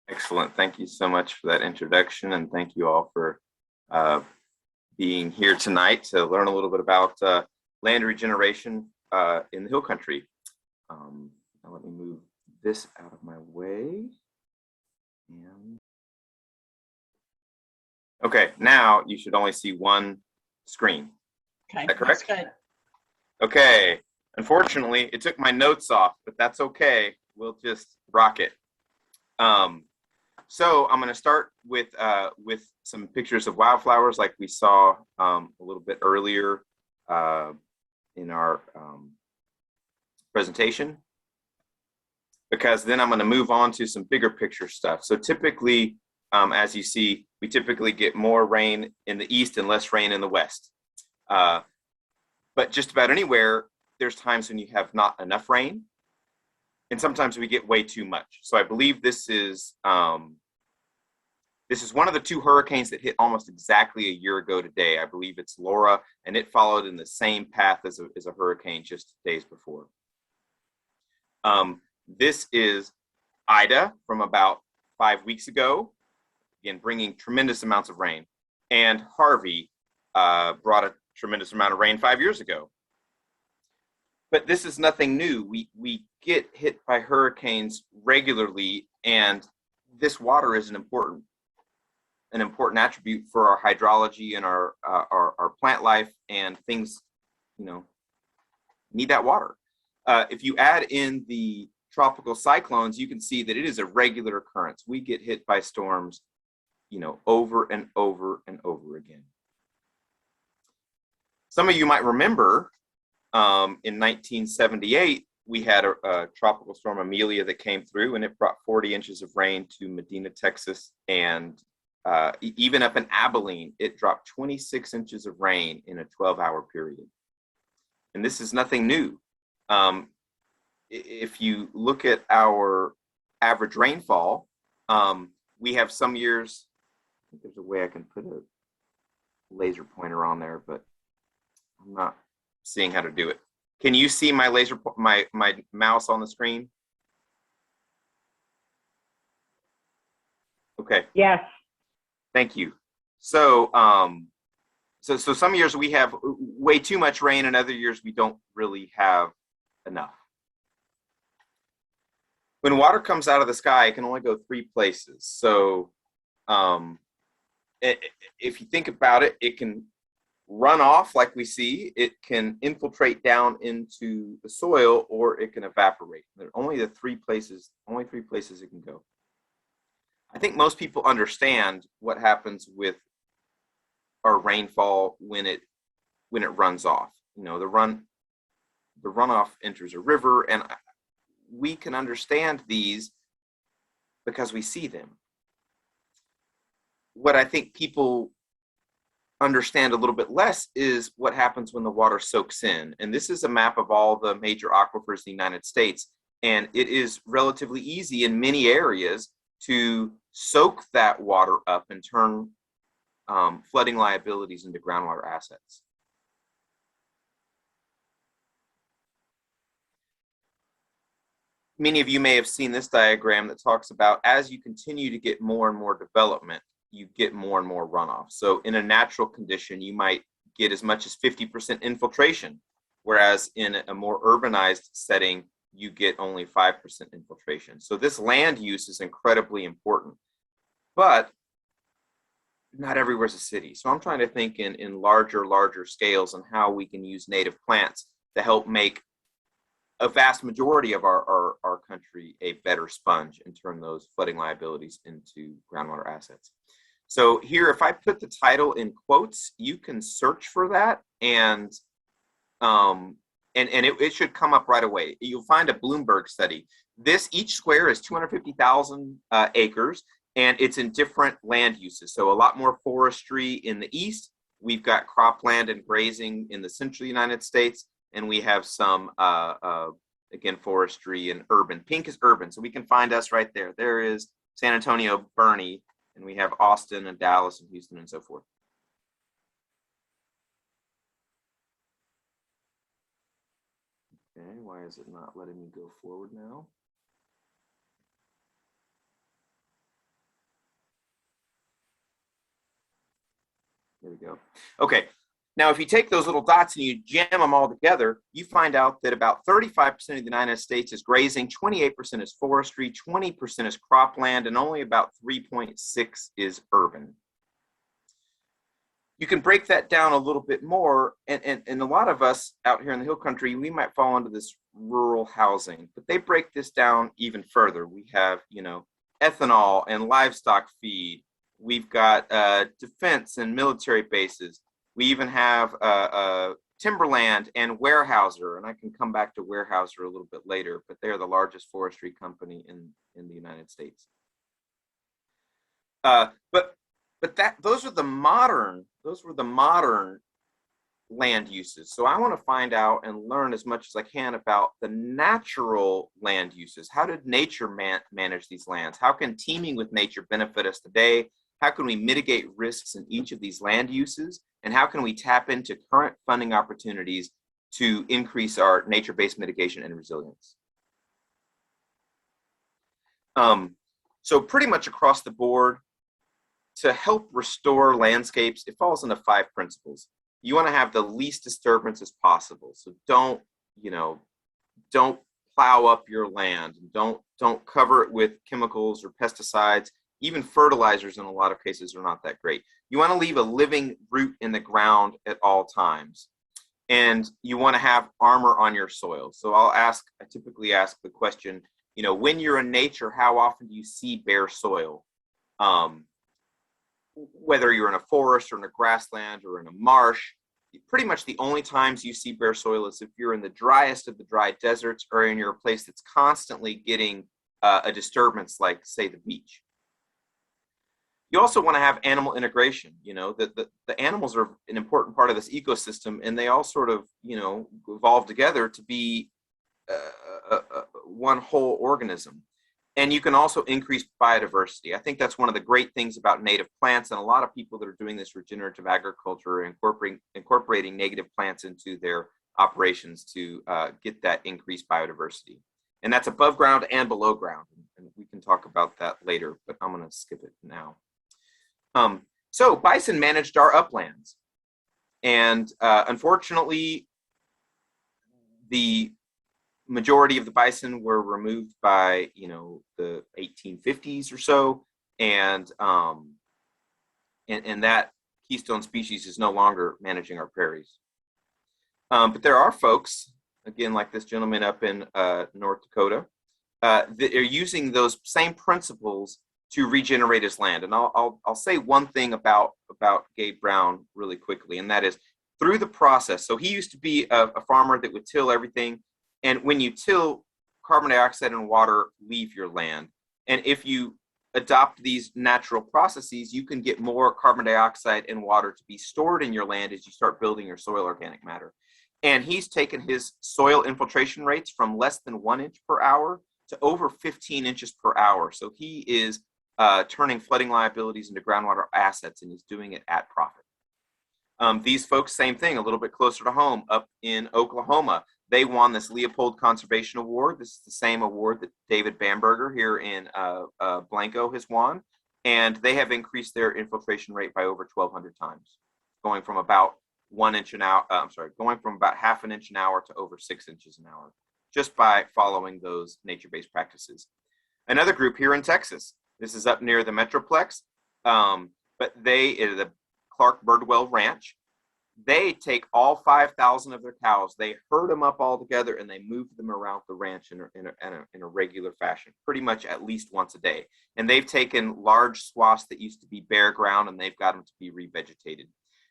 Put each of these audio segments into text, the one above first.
Excellent. Thank you so much for that introduction, and thank you all for uh, being here tonight to learn a little bit about land regeneration in the Hill Country. Now let me move this out of my way. And okay, now you should only see one screen. Okay, Is that correct? that's good. Okay. Unfortunately, it took my notes off, but that's okay. We'll just rock it. So I'm going to start with some pictures of wildflowers, like we saw a little bit earlier in our presentation, because then I'm going to move on to some bigger picture stuff. So typically, as you see, we typically get more rain in the east and less rain in the west. But just about anywhere, there's times when you have not enough rain, and sometimes we get way too much. So I believe this is one of the two hurricanes that hit almost exactly a year ago today. I believe it's Laura, and it followed in the same path as a hurricane just days before. This is Ida from about 5 weeks ago, again, bringing tremendous amounts of rain. And Harvey brought a tremendous amount of rain 5 years ago. But this is nothing new. We get hit by hurricanes regularly, and this water is an important attribute for our hydrology and our plant life, and things, need that water. If you add in the tropical cyclones, you can see that it is a regular occurrence. We get hit by storms, over and over and over again. Some of you might remember in 1978, we had a tropical storm Amelia that came through, and it brought 40 inches of rain to Medina, Texas, and even up in Abilene, it dropped 26 inches of rain in a 12-hour period. And this is nothing new. If you look at our average rainfall, we have some years, I think there's a way I can put a laser pointer on there, but I'm not seeing how to do it. Can you see my my mouse on the screen? Okay. Yes. Thank you. So, so some years we have way too much rain, and other years we don't really have enough. When water comes out of the sky, it can only go three places. So, if you think about it, it can run off like we see, it can infiltrate down into the soil, or it can evaporate. There are only three places it can go. I think most people understand what happens with our rainfall when it runs off. The runoff enters a river, and we can understand these because we see them. What I think people understand a little bit less is what happens when the water soaks in. And this is a map of all the major aquifers in the United States. And it is relatively easy in many areas to soak that water up and turn flooding liabilities into groundwater assets. Many of you may have seen this diagram that talks about, as you continue to get more and more development, you get more and more runoff. So in a natural condition, you might get as much as 50% infiltration, whereas in a more urbanized setting, you get only 5% infiltration. So this land use is incredibly important, but not everywhere is a city. So I'm trying to think in larger scales on how we can use native plants to help make a vast majority of our country a better sponge and turn those flooding liabilities into groundwater assets. So here, if I put the title in quotes, you can search for that, and it should come up right away. You'll find a Bloomberg study. Each square is 250,000 acres, and it's in different land uses. So a lot more forestry in the east. We've got cropland and grazing in the central United States, and we have some, again, forestry and urban. Pink is urban, so we can find us right there. There is San Antonio, Boerne, and we have Austin and Dallas and Houston and so forth. Okay, why is it not letting me go forward now? we go. Okay. Now, if you take those little dots and you jam them all together, you find out that about 35% of the United States is grazing, 28% is forestry, 20% is cropland, and only about 3.6 is urban. You can break that down a little bit more, and a lot of us out here in the hill country, we might fall into this rural housing, but they break this down even further. We have, ethanol and livestock feed. We've got defense and military bases. We even have timberland and Weyerhaeuser, and I can come back to Weyerhaeuser a little bit later, but they're the largest forestry company in the United States. But those were the modern land uses. So I want to find out and learn as much as I can about the natural land uses. How did nature manage these lands? How can teaming with nature benefit us today? How can we mitigate risks in each of these land uses? And how can we tap into current funding opportunities to increase our nature-based mitigation and resilience? So pretty much across the board, to help restore landscapes, it falls into 5 principles. You want to have the least disturbance as possible. So don't plow up your land. Don't cover it with chemicals or pesticides. Even fertilizers in a lot of cases are not that great. You want to leave a living root in the ground at all times. And you want to have armor on your soil. So I typically ask the question, when you're in nature, how often do you see bare soil? Whether you're in a forest or in a grassland or in a marsh, pretty much the only times you see bare soil is if you're in the driest of the dry deserts or in your place that's constantly getting a disturbance like, say, the beach. You also want to have animal integration. The animals are an important part of this ecosystem, and they all sort of, evolve together to be one whole organism. And you can also increase biodiversity. I think that's one of the great things about native plants, and a lot of people that are doing this regenerative agriculture are incorporating native plants into their operations to get that increased biodiversity. And that's above ground and below ground. And we can talk about that later, but I'm going to skip it now. So bison managed our uplands. And unfortunately, the majority of the bison were removed by, the 1850s or so. And that keystone species is no longer managing our prairies. But there are folks, again, like this gentleman up in North Dakota, that are using those same principles to regenerate his land. And I'll say one thing about Gabe Brown really quickly, and that is through the process. So he used to be a farmer that would till everything. And when you till, carbon dioxide and water leave your land. And if you adopt these natural processes, you can get more carbon dioxide and water to be stored in your land as you start building your soil organic matter. And he's taken his soil infiltration rates from less than 1 inch per hour to over 15 inches per hour. So he is turning flooding liabilities into groundwater assets, and he's doing it at profit. These folks, same thing, a little bit closer to home, up in Oklahoma. They won this Leopold Conservation Award. This is the same award that David Bamberger here in Blanco has won. And they have increased their infiltration rate by over 1,200 times, going from about 1 inch an hour, going from about half an inch an hour to over 6 inches an hour, just by following those nature-based practices. Another group here in Texas, this is up near the Metroplex, but the Clark Birdwell Ranch. They take all 5,000 of their cows, they herd them up all together, and they move them around the ranch in a regular fashion, pretty much at least once a day. And they've taken large swaths that used to be bare ground, and they've got them to be revegetated.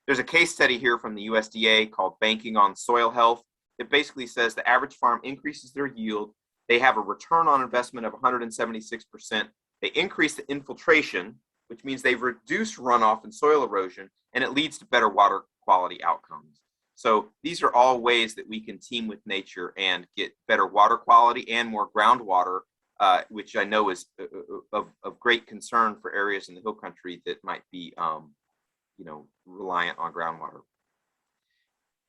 There's a case study here from the USDA called Banking on Soil Health. It basically says the average farm increases their yield. They have a return on investment of 176%. They increase the infiltration, which means they've reduced runoff and soil erosion, and it leads to better water quality outcomes. So these are all ways that we can team with nature and get better water quality and more groundwater, which I know is of great concern for areas in the hill country that might be, reliant on groundwater.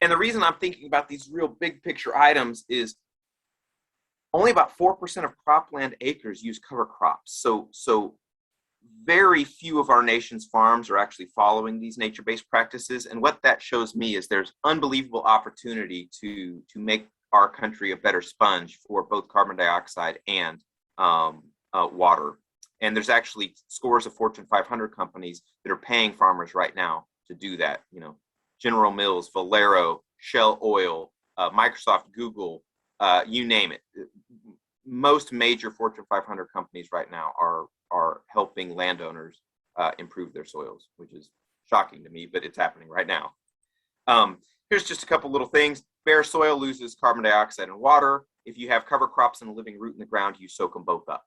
And the reason I'm thinking about these real big picture items is only about 4% of cropland acres use cover crops. So very few of our nation's farms are actually following these nature-based practices. And what that shows me is there's unbelievable opportunity to make our country a better sponge for both carbon dioxide and water. And there's actually scores of Fortune 500 companies that are paying farmers right now to do that. You know, General Mills, Valero, Shell Oil, Microsoft, Google, you name it. Most major Fortune 500 companies right now are helping landowners improve their soils, which is shocking to me, but it's happening right now. Here's just a couple little things. Bare soil loses carbon dioxide and water. If you have cover crops and a living root in the ground, you soak them both up.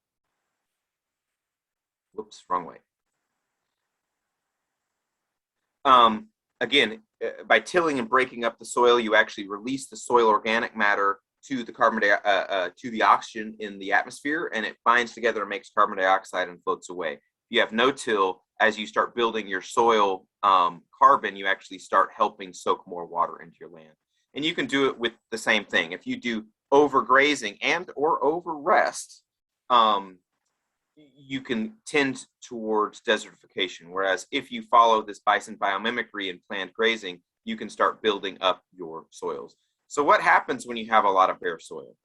Whoops, wrong way. Again, by tilling and breaking up the soil, you actually release the soil organic matter to the to the oxygen in the atmosphere, and it binds together and makes carbon dioxide and floats away. If you have no till, as you start building your soil carbon, you actually start helping soak more water into your land. And you can do it with the same thing. If you do overgrazing and or overrest, you can tend towards desertification. Whereas if you follow this bison biomimicry and planned grazing, you can start building up your soils. So what happens when you have a lot of bare soil?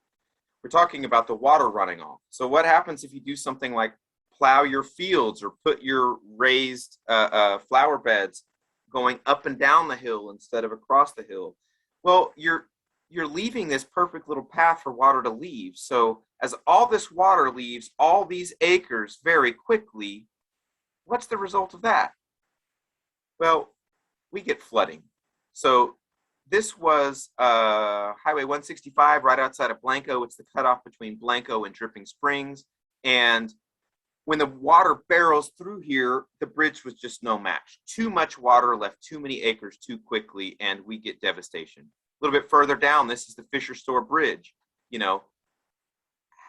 We're talking about the water running off. So what happens if you do something like plow your fields or put your raised flower beds going up and down the hill instead of across the hill? Well, you're leaving this perfect little path for water to leave. So as all this water leaves all these acres very quickly, what's the result of that? Well, we get flooding. So this was Highway 165 right outside of Blanco. It's the cutoff between Blanco and Dripping Springs. And when the water barrels through here, the bridge was just no match. Too much water left too many acres too quickly, and we get devastation. A little bit further down, this is the Fisher Store Bridge. You know,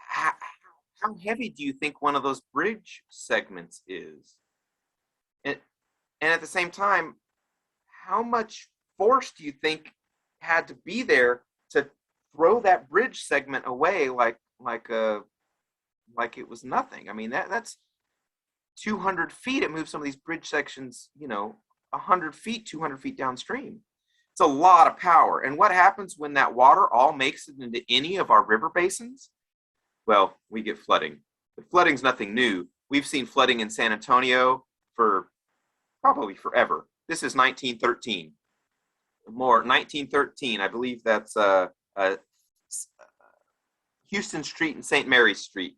how heavy do you think one of those bridge segments is? And at the same time, how much force do you think had to be there to throw that bridge segment away like it was nothing? I mean, that's 200 feet. It moves some of these bridge sections, 100 feet, 200 feet downstream. It's a lot of power. And what happens when that water all makes it into any of our river basins? Well, we get flooding. But flooding's nothing new. We've seen flooding in San Antonio for probably forever. This is 1913. 1913. I believe that's Houston Street and St. Mary's Street.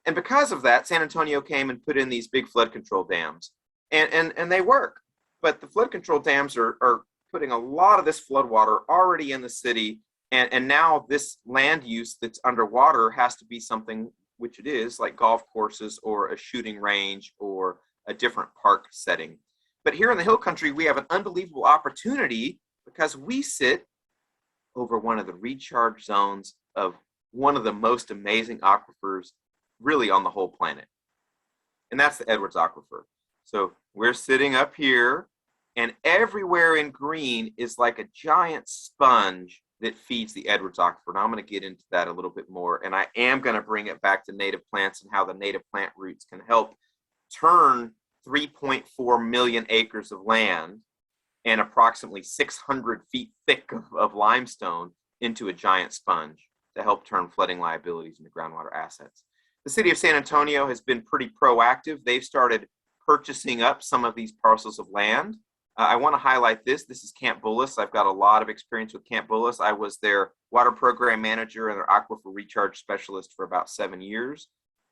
And because of that, San Antonio came and put in these big flood control dams. And they work. But the flood control dams are putting a lot of this flood water already in the city. And now this land use that's underwater has to be something, which it is, like golf courses or a shooting range or a different park setting. But here in the Hill Country, we have an unbelievable opportunity because we sit over one of the recharge zones of one of the most amazing aquifers really on the whole planet. And that's the Edwards Aquifer. So we're sitting up here, and everywhere in green is like a giant sponge that feeds the Edwards Aquifer. Now I'm going to get into that a little bit more, and I am going to bring it back to native plants and how the native plant roots can help turn 3.4 million acres of land and approximately 600 feet thick of limestone into a giant sponge to help turn flooding liabilities into groundwater assets. The city of San Antonio has been pretty proactive. They've started purchasing up some of these parcels of land. I want to highlight this. This is Camp Bullis. I've got a lot of experience with Camp Bullis. I was their water program manager and their aquifer recharge specialist for about 7 years.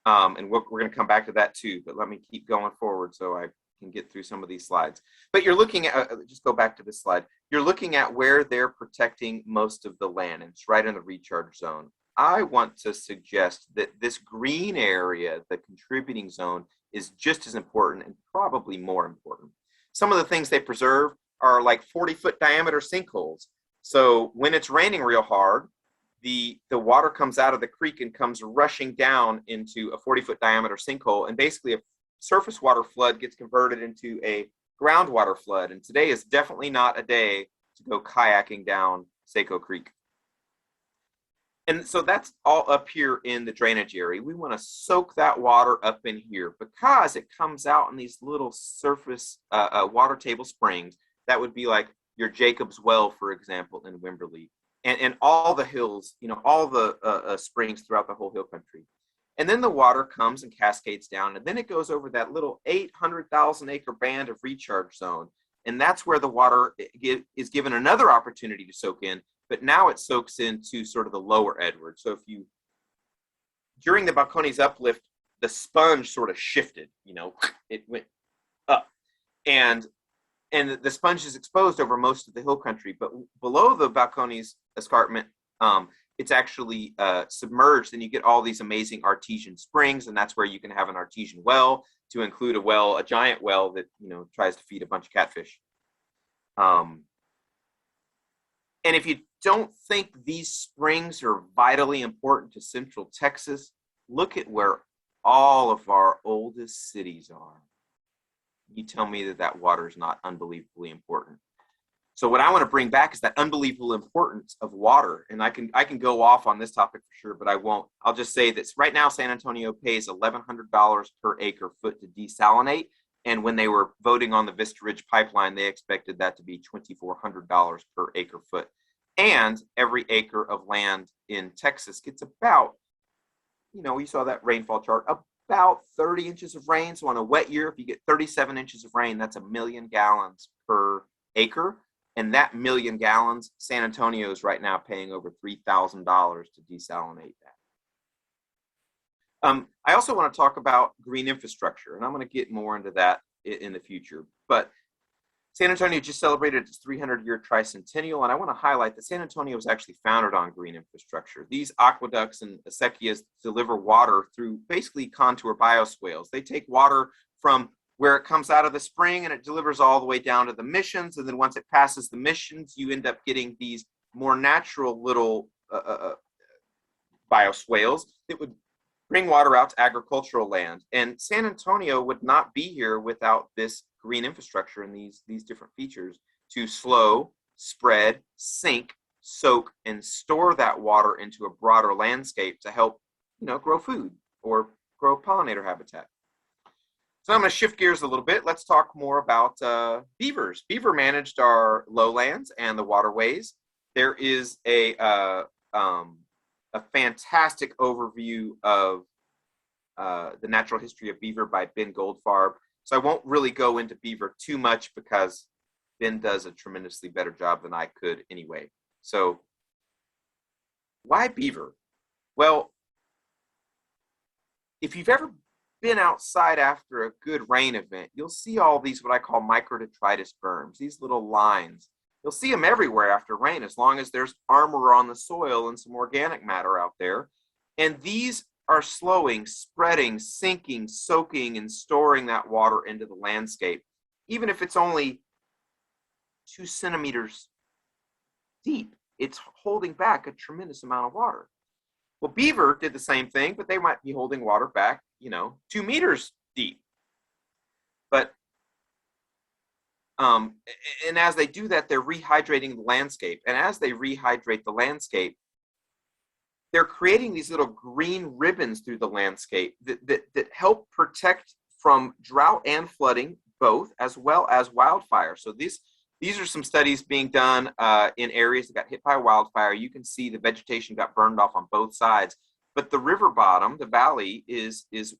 And we're going to come back to that too, but let me keep going forward so I can get through some of these slides. But you're looking at, just go back to this slide. You're looking at where they're protecting most of the land, and it's right in the recharge zone. I want to suggest that this green area, the contributing zone, is just as important and probably more important. Some of the things they preserve are like 40-foot diameter sinkholes. So when it's raining real hard, the water comes out of the creek and comes rushing down into a 40-foot diameter sinkhole, and basically a surface water flood gets converted into a groundwater flood. And today is definitely not a day to go kayaking down Saco Creek. And so that's all up here in the drainage area. We want to soak that water up in here because it comes out in these little surface water table springs. That would be like your Jacob's Well, for example, in Wimberley, and all the hills, all the springs throughout the whole hill country. And then the water comes and cascades down, and then it goes over that little 800,000 acre band of recharge zone. And that's where the water is given another opportunity to soak in, but now it soaks into sort of the lower Edward. So during the Balcones uplift, the sponge sort of shifted, it went up. And the sponge is exposed over most of the hill country, but below the Balcones escarpment, it's actually submerged, and you get all these amazing artesian springs, and that's where you can have an artesian well, to include a giant well that tries to feed a bunch of catfish. And if you don't think these springs are vitally important to Central Texas, look at where all of our oldest cities are. You tell me that water is not unbelievably important. So what I want to bring back is that unbelievable importance of water. And I can go off on this topic for sure, but I won't. I'll just say this. Right now, San Antonio pays $1,100 per acre foot to desalinate. And when they were voting on the Vista Ridge pipeline, they expected that to be $2,400 per acre foot. And every acre of land in Texas gets about, we saw that rainfall chart, about 30 inches of rain. So on a wet year, if you get 37 inches of rain, that's 1 million gallons per acre. And that 1 million gallons, San Antonio is right now paying over $3,000 to desalinate that. I also want to talk about green infrastructure, and I'm going to get more into that in the future. But San Antonio just celebrated its 300-year tricentennial, and I want to highlight that San Antonio was actually founded on green infrastructure. These aqueducts and acequias deliver water through basically contour bioswales. They take water from where it comes out of the spring and it delivers all the way down to the missions. And then once it passes the missions, you end up getting these more natural little bioswales that would bring water out to agricultural land. And San Antonio would not be here without this green infrastructure and these different features to slow, spread, sink, soak, and store that water into a broader landscape to help, grow food or grow pollinator habitat. So I'm going to shift gears a little bit. Let's talk more about beavers. Beaver managed our lowlands and the waterways. There is a fantastic overview of the natural history of beaver by Ben Goldfarb. So I won't really go into beaver too much because Ben does a tremendously better job than I could anyway. So why beaver? Well, if you've ever been outside after a good rain event, you'll see all these what I call microdetritus berms, these little lines. You'll see them everywhere after rain as long as there's armor on the soil and some organic matter out there. And these are slowing, spreading, sinking, soaking, and storing that water into the landscape, even if it's only 2 centimeters deep. It's holding back a tremendous amount of water. Well, beaver did the same thing, but they might be holding water back, 2 meters deep. But, and as they do that, they're rehydrating the landscape. And as they rehydrate the landscape, they're creating these little green ribbons through the landscape that help protect from drought and flooding, both, as well as wildfire. So these are some studies being done in areas that got hit by wildfire. You can see the vegetation got burned off on both sides, but the river bottom, the valley, is it's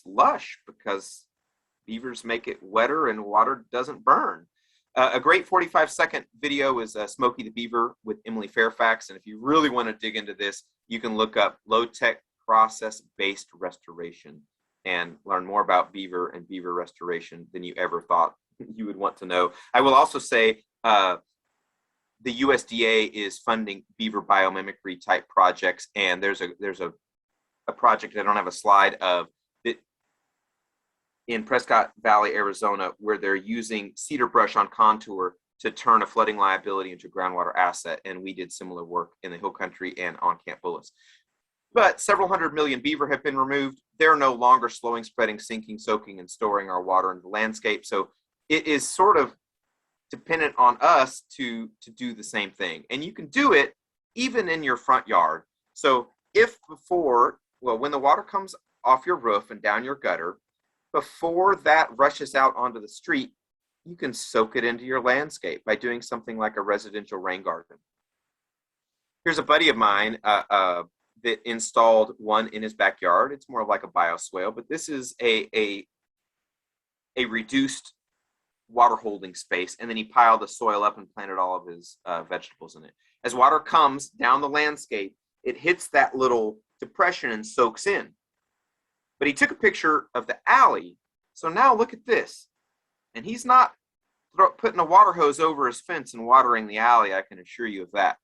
lush because beavers make it wetter and water doesn't burn. A great 45-second video is Smokey the Beaver with Emily Fairfax, and if you really want to dig into this, you can look up low-tech process-based restoration and learn more about beaver and beaver restoration than you ever thought you would want to know. I will also say the USDA is funding beaver biomimicry type projects, and there's a project I don't have a slide of that in Prescott Valley, Arizona, where they're using cedar brush on contour to turn a flooding liability into a groundwater asset, and we did similar work in the Hill Country and on Camp Bullis. But several 100 million beaver have been removed. They're no longer slowing, spreading, sinking, soaking, and storing our water in the landscape. So it is sort of dependent on us to do the same thing. And you can do it even in your front yard. So if when the water comes off your roof and down your gutter, before that rushes out onto the street, you can soak it into your landscape by doing something like a residential rain garden. Here's a buddy of mine that installed one in his backyard. It's more like a bioswale, but this is a reduced water holding space, and then he piled the soil up and planted all of his vegetables in it. As water comes down the landscape, it hits that little depression and soaks in. But he took a picture of the alley, so now look at this. And he's not putting a water hose over his fence and watering the alley, I can assure you of that.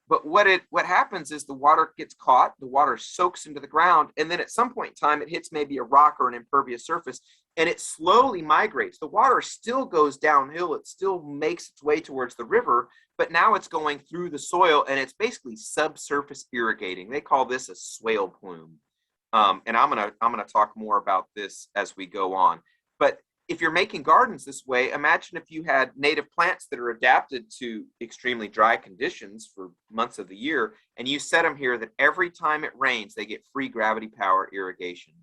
But what happens is the water gets caught, the water soaks into the ground, and then at some point in time, it hits maybe a rock or an impervious surface, and it slowly migrates. The water still goes downhill, it still makes its way towards the river, but now it's going through the soil, and it's basically subsurface irrigating. They call this a swale plume. And I'm gonna talk more about this as we go on. But if you're making gardens this way, imagine if you had native plants that are adapted to extremely dry conditions for months of the year, and you set them here that every time it rains, they get free gravity power irrigation.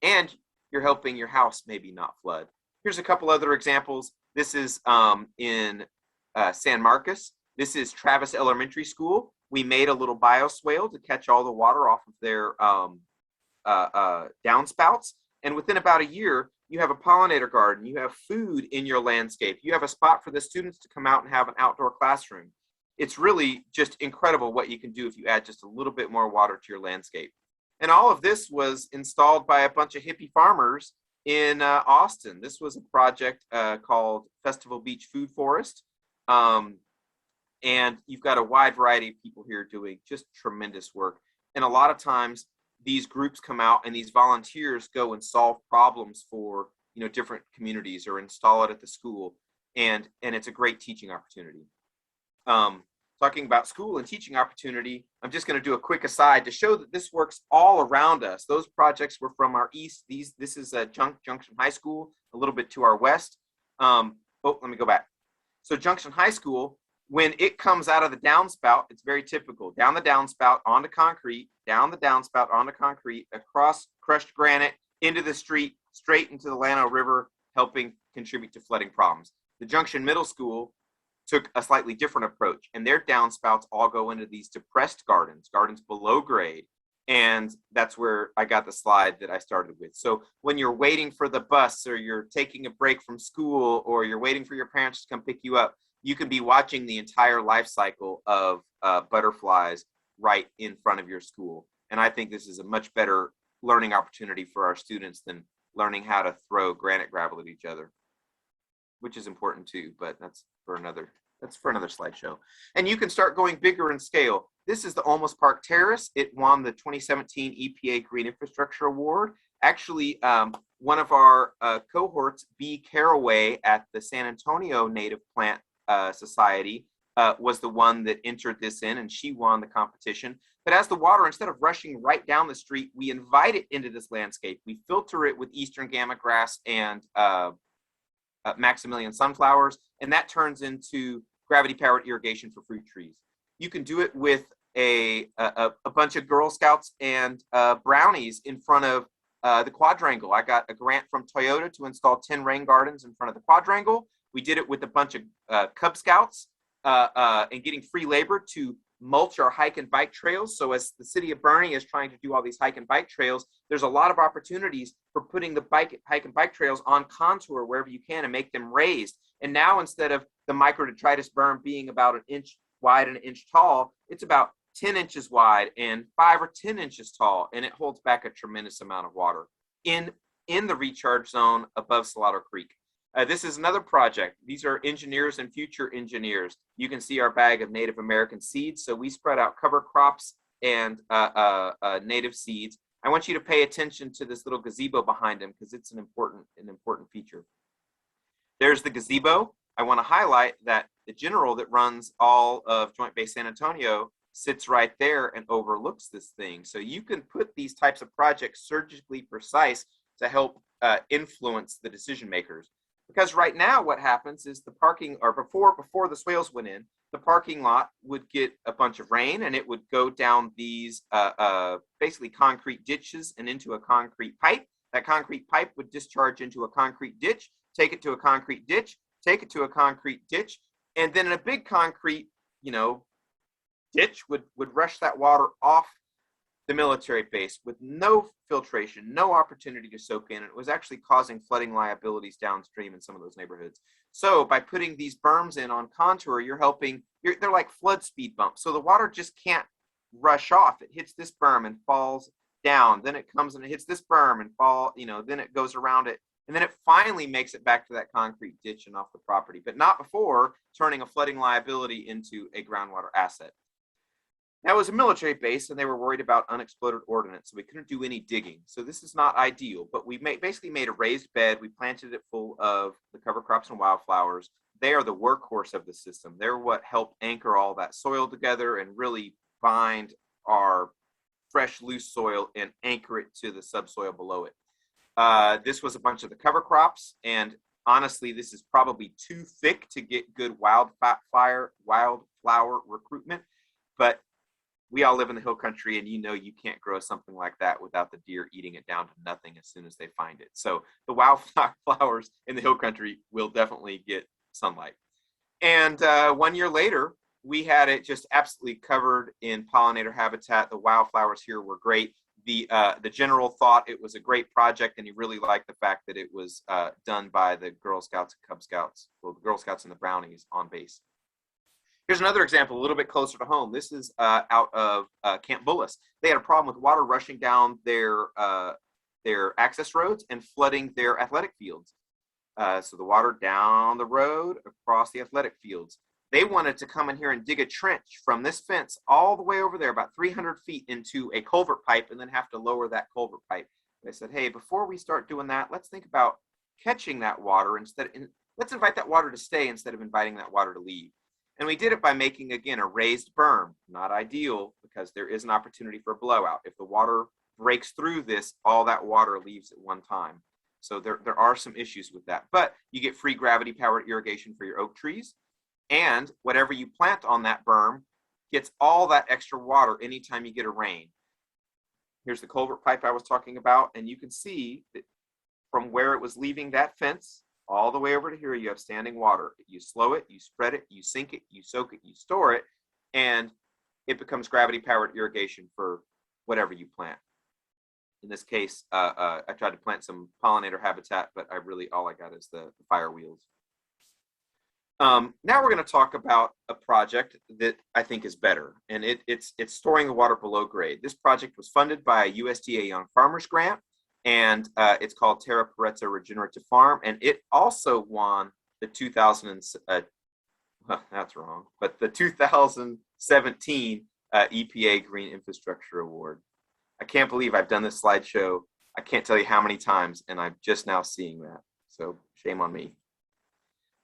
And you're helping your house maybe not flood. Here's a couple other examples. This is in San Marcos. This is Travis Elementary School. We made a little bioswale to catch all the water off of their downspouts. And within about a year, you have a pollinator garden, you have food in your landscape, you have a spot for the students to come out and have an outdoor classroom. It's really just incredible what you can do if you add just a little bit more water to your landscape. And all of this was installed by a bunch of hippie farmers in Austin. This was a project called Festival Beach Food Forest. And you've got a wide variety of people here doing just tremendous work. And a lot of times, these groups come out and these volunteers go and solve problems for different communities or install it at the school, and it's a great teaching opportunity. Talking about school and teaching opportunity, I'm just going to do a quick aside to show that this works all around us. Those projects were from our east. This is Junction High School, a little bit to our west. Let me go back. So Junction High School, when it comes out of the downspout, it's very typical. Down the downspout, onto concrete, down the downspout, onto concrete, across crushed granite, into the street, straight into the Llano River, helping contribute to flooding problems. The Junction Middle School took a slightly different approach, and their downspouts all go into these depressed gardens below grade. And that's where I got the slide that I started with. So when you're waiting for the bus, or you're taking a break from school, or you're waiting for your parents to come pick you up, you can be watching the entire life cycle of butterflies right in front of your school. And I think this is a much better learning opportunity for our students than learning how to throw granite gravel at each other, which is important too, but that's for another slideshow. And you can start going bigger in scale. This is the Olmos Park Terrace. It won the 2017 EPA Green Infrastructure Award. Actually, one of our cohorts, B. Caraway at the San Antonio Native Plant Society, was the one that entered this in, and she won the competition. But as the water, instead of rushing right down the street, we invite it into this landscape. We filter it with Eastern Gamma grass and Maximilian sunflowers, and that turns into gravity-powered irrigation for fruit trees. You can do it with a bunch of Girl Scouts and brownies in front of the quadrangle. I got a grant from Toyota to install 10 rain gardens in front of the quadrangle. We did it with a bunch of Cub Scouts and getting free labor to mulch our hike and bike trails. So as the city of Boerne is trying to do all these hike and bike trails, there's a lot of opportunities for putting the hike and bike trails on contour wherever you can and make them raised. And now, instead of the microdetritus berm being about an inch wide and an inch tall, it's about 10 inches wide and 5 or 10 inches tall, and it holds back a tremendous amount of water in the recharge zone above Salado Creek. This is another project. These are engineers and future engineers. You can see our bag of Native American seeds. So we spread out cover crops and native seeds. I want you to pay attention to this little gazebo behind him because it's an important feature. There's the gazebo. I want to highlight that the general that runs all of Joint Base San Antonio sits right there and overlooks this thing. So you can put these types of projects surgically precise to help influence the decision makers. Because right now what happens is the parking, or before the swales went in, the parking lot would get a bunch of rain and it would go down these basically concrete ditches and into a concrete pipe. That concrete pipe would discharge into a concrete ditch, take it to a concrete ditch, take it to a concrete ditch, and then in a big concrete, ditch would rush that water off the military base with no filtration, no opportunity to soak in. It was actually causing flooding liabilities downstream in some of those neighborhoods. So by putting these berms in on contour, they're like flood speed bumps. So the water just can't rush off. It hits this berm and falls down. Then it comes and it hits this berm and then it goes around it. And then it finally makes it back to that concrete ditch and off the property, but not before turning a flooding liability into a groundwater asset. Now, it was a military base, and they were worried about unexploded ordnance, so we couldn't do any digging. So this is not ideal, but we basically made a raised bed. We planted it full of the cover crops and wildflowers. They are the workhorse of the system. They're what help anchor all that soil together and really bind our fresh, loose soil and anchor it to the subsoil below it. This was a bunch of the cover crops, and honestly, this is probably too thick to get good wildflower recruitment, but we all live in the hill country, and you can't grow something like that without the deer eating it down to nothing as soon as they find it. So the wildflowers in the hill country will definitely get sunlight. And 1 year later, we had it just absolutely covered in pollinator habitat. The wildflowers here were great. The general thought it was a great project, and he really liked the fact that it was done by the Girl Scouts and Cub Scouts, well, the Girl Scouts and the Brownies on base. Here's another example a little bit closer to home. This is out of Camp Bullis. They had a problem with water rushing down their access roads and flooding their athletic fields. So the water down the road across the athletic fields. They wanted to come in here and dig a trench from this fence all the way over there, about 300 feet, into a culvert pipe, and then have to lower that culvert pipe. They said, hey, before we start doing that, let's think about catching that water let's invite that water to stay instead of inviting that water to leave. And we did it by making, again, a raised berm. Not ideal, because there is an opportunity for a blowout. If the water breaks through this, all that water leaves at one time. So there are some issues with that. But you get free gravity-powered irrigation for your oak trees. And whatever you plant on that berm gets all that extra water anytime you get a rain. Here's the culvert pipe I was talking about. And you can see that from where it was leaving that fence all the way over to here, you have standing water. You slow it, you spread it, you sink it, you soak it, you store it, and it becomes gravity-powered irrigation for whatever you plant. In this case, I tried to plant some pollinator habitat, but all I got is the fire wheels. Now we're going to talk about a project that I think is better, and it's storing the water below grade. This project was funded by a USDA Young Farmers Grant, and it's called Terra Perezza Regenerative Farm, and it also won the 2017 EPA Green Infrastructure Award. I can't believe I've done this slideshow. I can't tell you how many times, and I'm just now seeing that. So shame on me.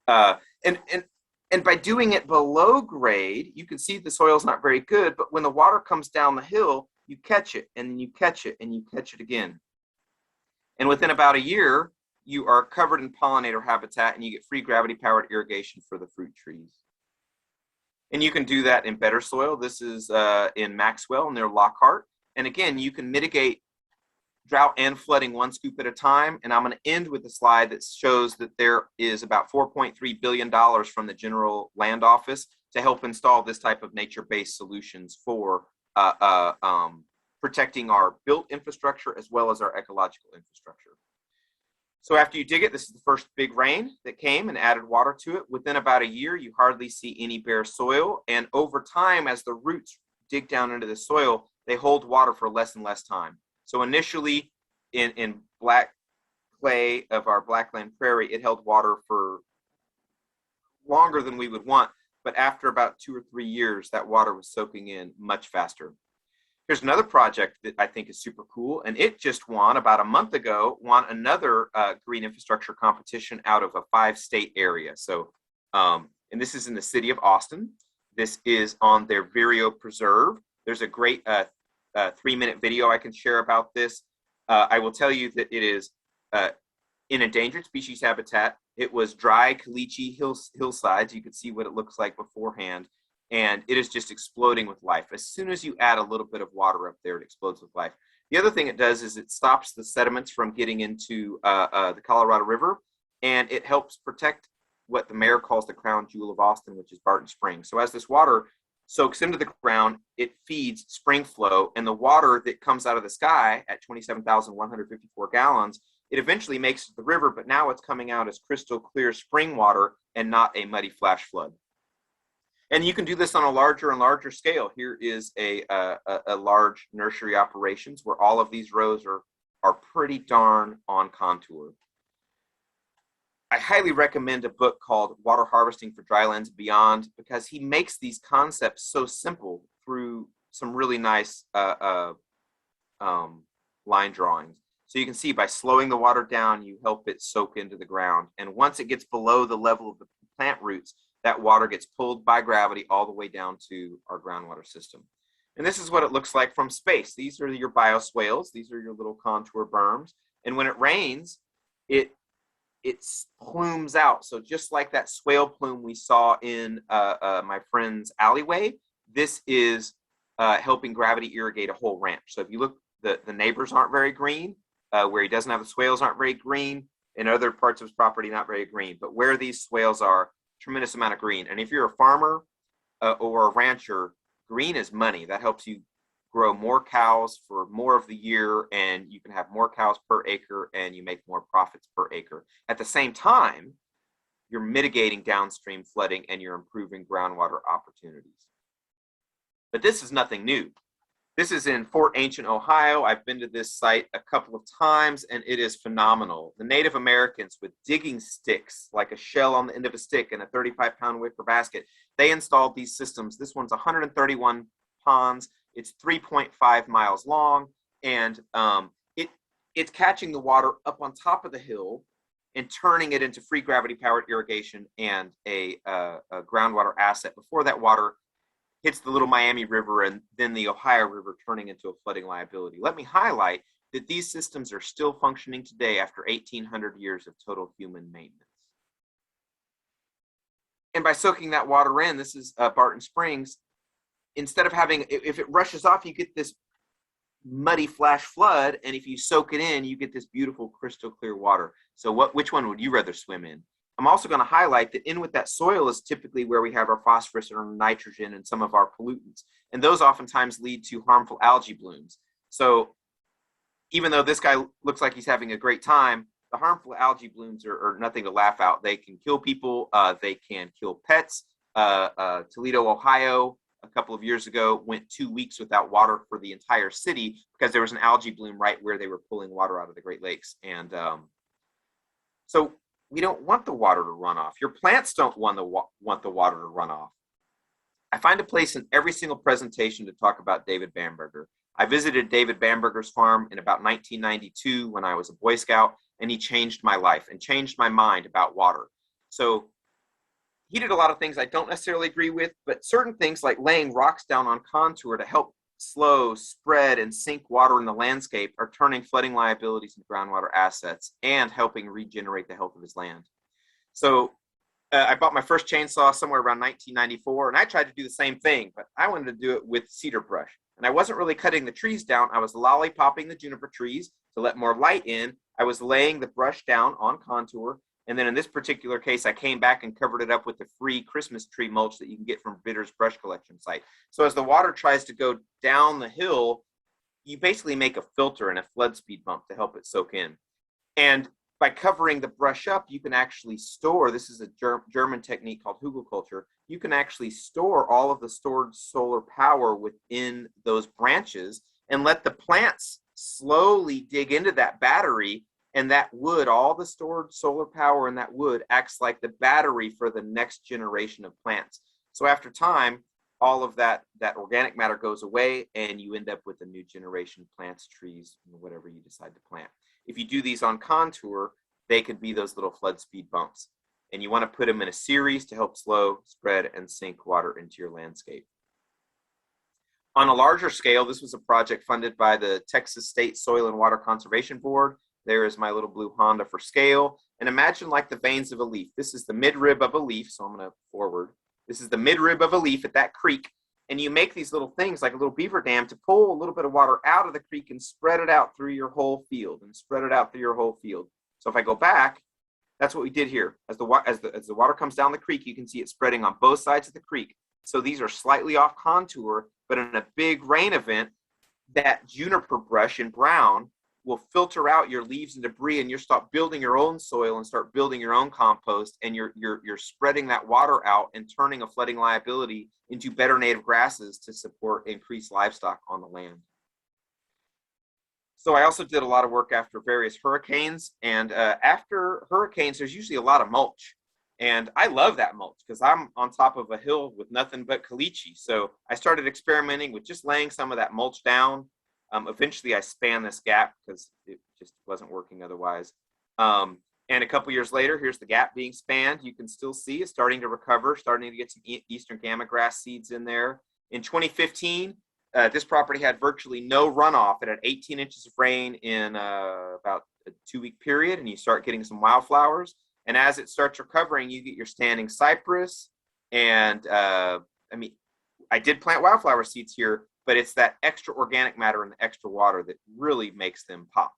And by doing it below grade, you can see the soil's not very good, but when the water comes down the hill, you catch it, and then you catch it, and you catch it again. And within about a year, you are covered in pollinator habitat, and you get free gravity-powered irrigation for the fruit trees. And you can do that in better soil. This is in Maxwell near Lockhart. And again, you can mitigate drought and flooding one scoop at a time. And I'm going to end with a slide that shows that there is about $4.3 billion from the General Land Office to help install this type of nature-based solutions for protecting our built infrastructure as well as our ecological infrastructure. So after you dig it, this is the first big rain that came and added water to it. Within about a year, you hardly see any bare soil. And over time, as the roots dig down into the soil, they hold water for less and less time. So initially in black clay of our Blackland Prairie, it held water for longer than we would want. But after about 2 or 3 years, that water was soaking in much faster. Here's another project that I think is super cool, and it just won about a month ago, won another green infrastructure competition out of a 5-state area. So, and this is in the city of Austin. This is on their Vireo Preserve. There's a great 3-minute video I can share about this. I will tell you that it is in endangered species habitat. It was dry caliche hillsides. You could see what it looks like beforehand. And it is just exploding with life. As soon as you add a little bit of water up there, it explodes with life. The other thing it does is it stops the sediments from getting into the Colorado River, and it helps protect what the mayor calls the crown jewel of Austin, which is Barton Springs. So as this water soaks into the ground, it feeds spring flow, and the water that comes out of the sky at 27,154 gallons, it eventually makes the river, but now it's coming out as crystal clear spring water and not a muddy flash flood. And you can do this on a larger and larger scale. Here is a large nursery operations where all of these rows are pretty darn on contour. I highly recommend a book called Water Harvesting for Drylands Beyond, because he makes these concepts so simple through some really nice line drawings. So you can see by slowing the water down, you help it soak into the ground. And once it gets below the level of the plant roots, that water gets pulled by gravity all the way down to our groundwater system. And this is what it looks like from space. These are your bioswales. These are your little contour berms. And when it rains, it plumes out. So just like that swale plume we saw in my friend's alleyway, this is helping gravity irrigate a whole ranch. So if you look, the neighbors aren't very green. Where he doesn't have the swales aren't very green. In other parts of his property, not very green. But where these swales are, tremendous amount of green. And if you're a farmer or a rancher, green is money. That helps you grow more cows for more of the year, and you can have more cows per acre, and you make more profits per acre. At the same time, you're mitigating downstream flooding and you're improving groundwater opportunities. But this is nothing new. This is in Fort Ancient, Ohio. I've been to this site a couple of times, and it is phenomenal. The Native Americans, with digging sticks, like a shell on the end of a stick in a 35-pound wicker basket, they installed these systems. This one's 131 ponds. It's 3.5 miles long, and it's catching the water up on top of the hill and turning it into free gravity-powered irrigation and a groundwater asset before that water hits the Little Miami River and then the Ohio River, turning into a flooding liability. Let me highlight that these systems are still functioning today after 1,800 years of total human maintenance. And by soaking that water in, this is Barton Springs, instead of having, if it rushes off, you get this muddy flash flood, and if you soak it in, you get this beautiful crystal clear water. So which one would you rather swim in? I'm also going to highlight that in with that soil is typically where we have our phosphorus and our nitrogen and some of our pollutants. And those oftentimes lead to harmful algae blooms. So even though this guy looks like he's having a great time, the harmful algae blooms are nothing to laugh at. They can kill people. They can kill pets. Toledo, Ohio, a couple of years ago, went 2 weeks without water for the entire city because there was an algae bloom right where they were pulling water out of the Great Lakes. And so we don't want the water to run off. Your plants don't want the water to run off. I find a place in every single presentation to talk about David Bamberger. I visited David Bamberger's farm in about 1992 when I was a Boy Scout, and he changed my life and changed my mind about water. So he did a lot of things I don't necessarily agree with, but certain things like laying rocks down on contour to help slow, spread, and sink water in the landscape are turning flooding liabilities into groundwater assets and helping regenerate the health of his land. So I bought my first chainsaw somewhere around 1994, and I tried to do the same thing, but I wanted to do it with cedar brush. And I wasn't really cutting the trees down. I was lollipopping the juniper trees to let more light in. I was laying the brush down on contour. And then in this particular case, I came back and covered it up with the free Christmas tree mulch that you can get from Bitter's brush collection site. So as the water tries to go down the hill, you basically make a filter and a flood speed bump to help it soak in. And by covering the brush up, you can actually store, this is a German technique called hugelkultur, you can actually store all of the stored solar power within those branches and let the plants slowly dig into that battery. And that wood, all the stored solar power in that wood acts like the battery for the next generation of plants. So after time, all of that organic matter goes away and you end up with a new generation of plants, trees, whatever you decide to plant. If you do these on contour, they could be those little flood speed bumps. And you want to put them in a series to help slow, spread, and sink water into your landscape. On a larger scale, this was a project funded by the Texas State Soil and Water Conservation Board. There is my little blue Honda for scale. And imagine like the veins of a leaf. This is the midrib of a leaf. So I'm going to forward. This is the midrib of a leaf at that creek. And you make these little things like a little beaver dam to pull a little bit of water out of the creek and spread it out through your whole field So if I go back, that's what we did here. As the water comes down the creek, you can see it spreading on both sides of the creek. So these are slightly off contour, but in a big rain event, that juniper brush in brown will filter out your leaves and debris, and you start building your own soil and start building your own compost, and you're spreading that water out and turning a flooding liability into better native grasses to support increased livestock on the land. So I also did a lot of work after various hurricanes, and after hurricanes, there's usually a lot of mulch. And I love that mulch because I'm on top of a hill with nothing but caliche. So I started experimenting with just laying some of that mulch down. Eventually I spanned this gap because it just wasn't working otherwise. And a couple years later, here's the gap being spanned. You can still see it's starting to recover, starting to get some eastern gamma grass seeds in there. In 2015, this property had virtually no runoff. It had 18 inches of rain in about a 2-week period, and you start getting some wildflowers. And as it starts recovering, you get your standing cypress. And I did plant wildflower seeds here, but it's that extra organic matter and the extra water that really makes them pop.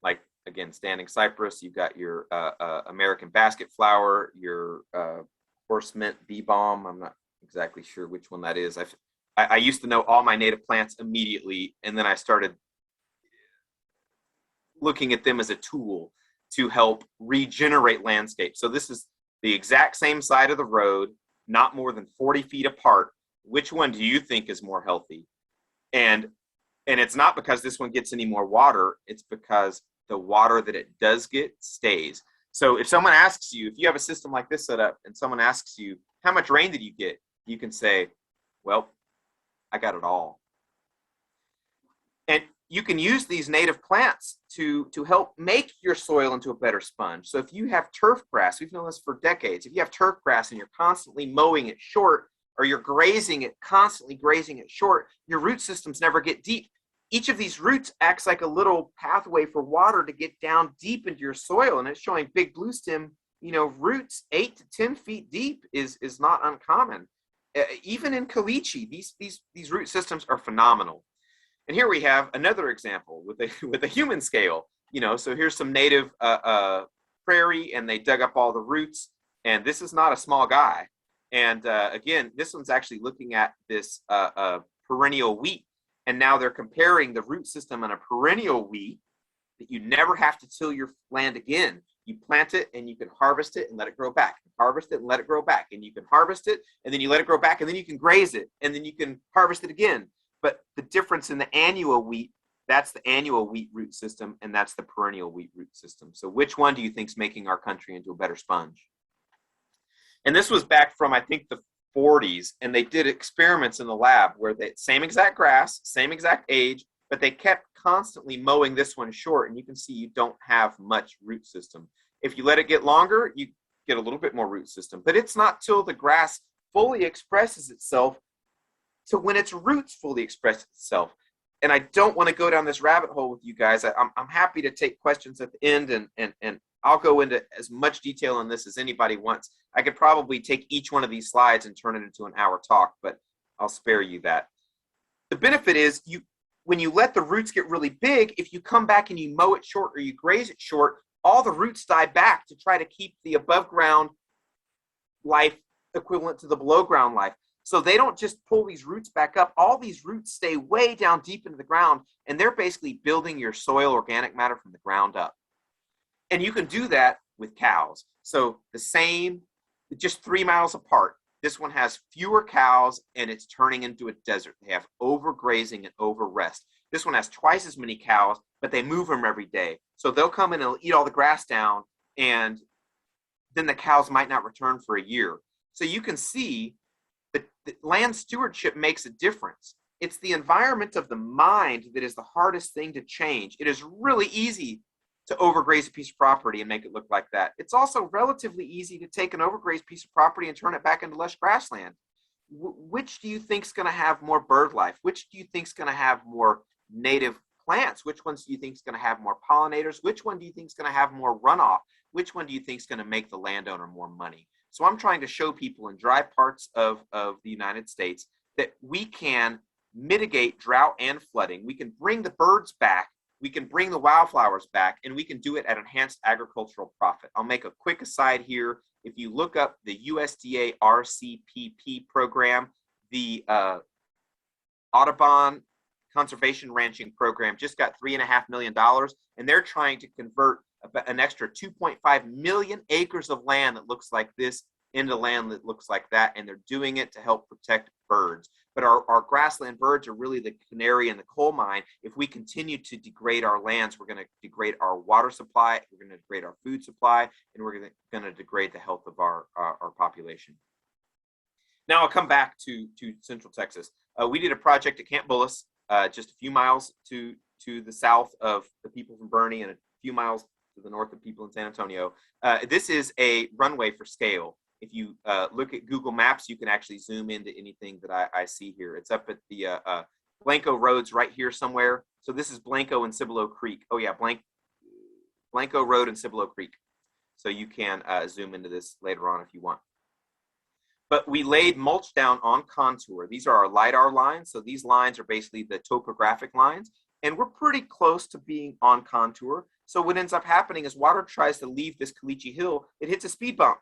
Like, again, standing cypress, you've got your American basket flower, your horse mint bee balm. I'm not exactly sure which one that is. I used to know all my native plants immediately, and then I started looking at them as a tool to help regenerate landscape. So this is the exact same side of the road, not more than 40 feet apart. Which one do you think is more healthy? And it's not because this one gets any more water, it's because the water that it does get stays. So if someone asks you, if you have a system like this set up and someone asks you, how much rain did you get? You can say, well, I got it all. And you can use these native plants to help make your soil into a better sponge. So if you have turf grass, we've known this for decades, if you have turf grass and you're constantly mowing it short, or you're constantly grazing it short, your root systems never get deep. Each of these roots acts like a little pathway for water to get down deep into your soil. And it's showing big blue stem, roots 8 to 10 feet deep is not uncommon. Even in caliche, these root systems are phenomenal. And here we have another example with a human scale. So here's some native prairie, and they dug up all the roots. And this is not a small guy. And again, this one's actually looking at this perennial wheat. And now they're comparing the root system on a perennial wheat that you never have to till your land again. You plant it and you can harvest it and let it grow back. Harvest it and let it grow back. And you can harvest it and then you let it grow back and then you can graze it and then you can harvest it again. But the difference in the annual wheat, that's the annual wheat root system, and that's the perennial wheat root system. So which one do you think is making our country into a better sponge? And this was back from, I think, the 40s, and they did experiments in the lab where they same exact grass, same exact age, but they kept constantly mowing this one short, and you can see you don't have much root system. If you let it get longer, you get a little bit more root system, but it's not till the grass fully expresses itself to when its roots fully express itself. And I don't want to go down this rabbit hole with you guys. I'm happy to take questions at the end, and I'll go into as much detail on this as anybody wants. I could probably take each one of these slides and turn it into an hour talk, but I'll spare you that. The benefit is when you let the roots get really big, if you come back and you mow it short or you graze it short, all the roots die back to try to keep the above ground life equivalent to the below ground life. So they don't just pull these roots back up. All these roots stay way down deep into the ground, and they're basically building your soil organic matter from the ground up. And you can do that with cows. So the same, just 3 miles apart. This one has fewer cows, and it's turning into a desert. They have overgrazing and overrest. This one has twice as many cows, but they move them every day. So they'll come in and eat all the grass down, and then the cows might not return for a year. So you can see that land stewardship makes a difference. It's the environment of the mind that is the hardest thing to change. It is really easy to overgraze a piece of property and make it look like that. It's also relatively easy to take an overgrazed piece of property and turn it back into lush grassland. Which do you think is going to have more bird life? Which do you think is going to have more native plants, which ones do you think is going to have more pollinators? Which one do you think is going to have more runoff? Which one do you think is going to make the landowner more money? So I'm trying to show people in dry parts of the United States that we can mitigate drought and flooding. We can bring the birds back. We can bring the wildflowers back, and we can do it at enhanced agricultural profit. I'll make a quick aside here. If you look up the USDA RCPP program, the Audubon Conservation Ranching Program just got $3.5 million, and they're trying to convert an extra 2.5 million acres of land that looks like this into land that looks like that, and they're doing it to help protect birds. But our grassland birds are really the canary in the coal mine. If we continue to degrade our lands, we're going to degrade our water supply, we're going to degrade our food supply, and we're going to degrade the health of our population. Now I'll come back to Central Texas. We did a project at Camp Bullis, just a few miles to the south of the people from Boerne and a few miles to the north of people in San Antonio. This is a runway for scale. If you look at Google Maps, you can actually zoom into anything that I see here. It's up at the Blanco Roads right here somewhere. So this is Blanco and Cibolo Creek. Oh yeah, Blanco Road and Cibolo Creek. So you can zoom into this later on if you want. But we laid mulch down on contour. These are our LIDAR lines. So these lines are basically the topographic lines. And we're pretty close to being on contour. So what ends up happening is water tries to leave this Caliche Hill. It hits a speed bump.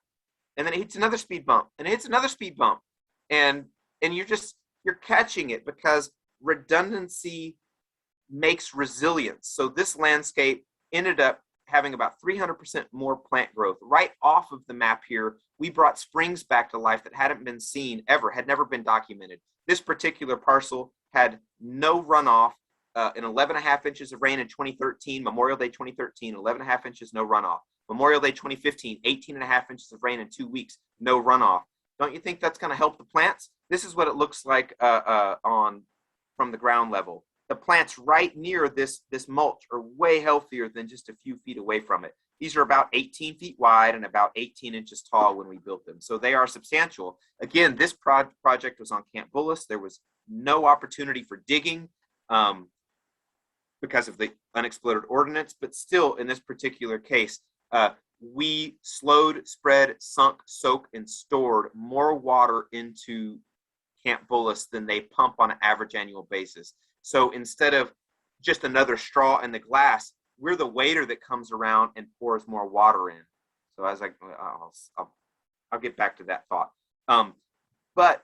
And then it hits another speed bump. And it hits another speed bump. And you're catching it because redundancy makes resilience. So this landscape ended up having about 300% more plant growth. Right off of the map here, we brought springs back to life that hadn't been seen ever, had never been documented. This particular parcel had no runoff, in 11.5 inches of rain in 2013, Memorial Day 2013, 11.5 inches, no runoff. Memorial Day 2015, 18.5 inches of rain in 2 weeks, no runoff. Don't you think that's going to help the plants? This is what it looks like from the ground level. The plants right near this mulch are way healthier than just a few feet away from it. These are about 18 feet wide and about 18 inches tall when we built them. So they are substantial. Again, this project was on Camp Bullis. There was no opportunity for digging because of the unexploded ordnance, but still in this particular case, we slowed, spread, sunk, soaked, and stored more water into Camp Bullis than they pump on an average annual basis. So instead of just another straw in the glass, we're the waiter that comes around and pours more water in. So as I'll get back to that thought. But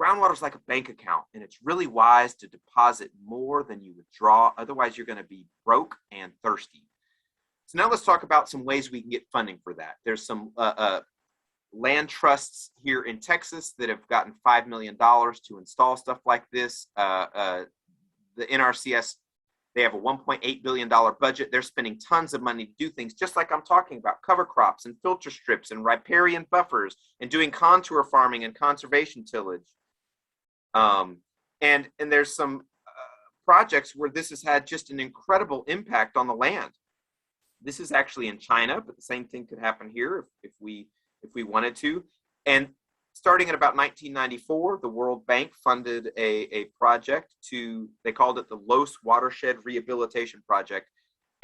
groundwater is like a bank account, and it's really wise to deposit more than you withdraw. Otherwise, you're going to be broke and thirsty. So now let's talk about some ways we can get funding for that. There's some land trusts here in Texas that have gotten $5 million to install stuff like this. The NRCS, they have a $1.8 billion budget. They're spending tons of money to do things just like I'm talking about, cover crops and filter strips and riparian buffers and doing contour farming and conservation tillage. And there's some projects where this has had just an incredible impact on the land. This is actually in China, but the same thing could happen here if we wanted to. And starting in about 1994, the World Bank funded a project they called it the Los Watershed Rehabilitation Project.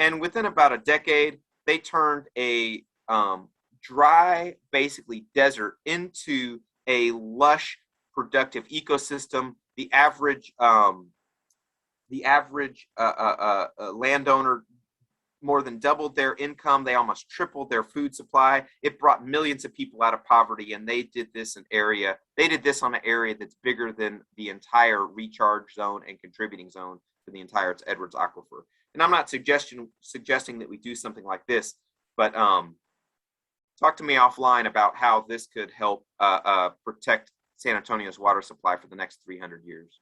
And within about a decade, they turned a dry, basically desert, into a lush, productive ecosystem. The average landowner more than doubled their income. They almost tripled their food supply. It brought millions of people out of poverty, and they did this on an area that's bigger than the entire recharge zone and contributing zone for the entire Edwards Aquifer. And I'm not suggesting that we do something like this, but talk to me offline about how this could help protect San Antonio's water supply for the next 300 years.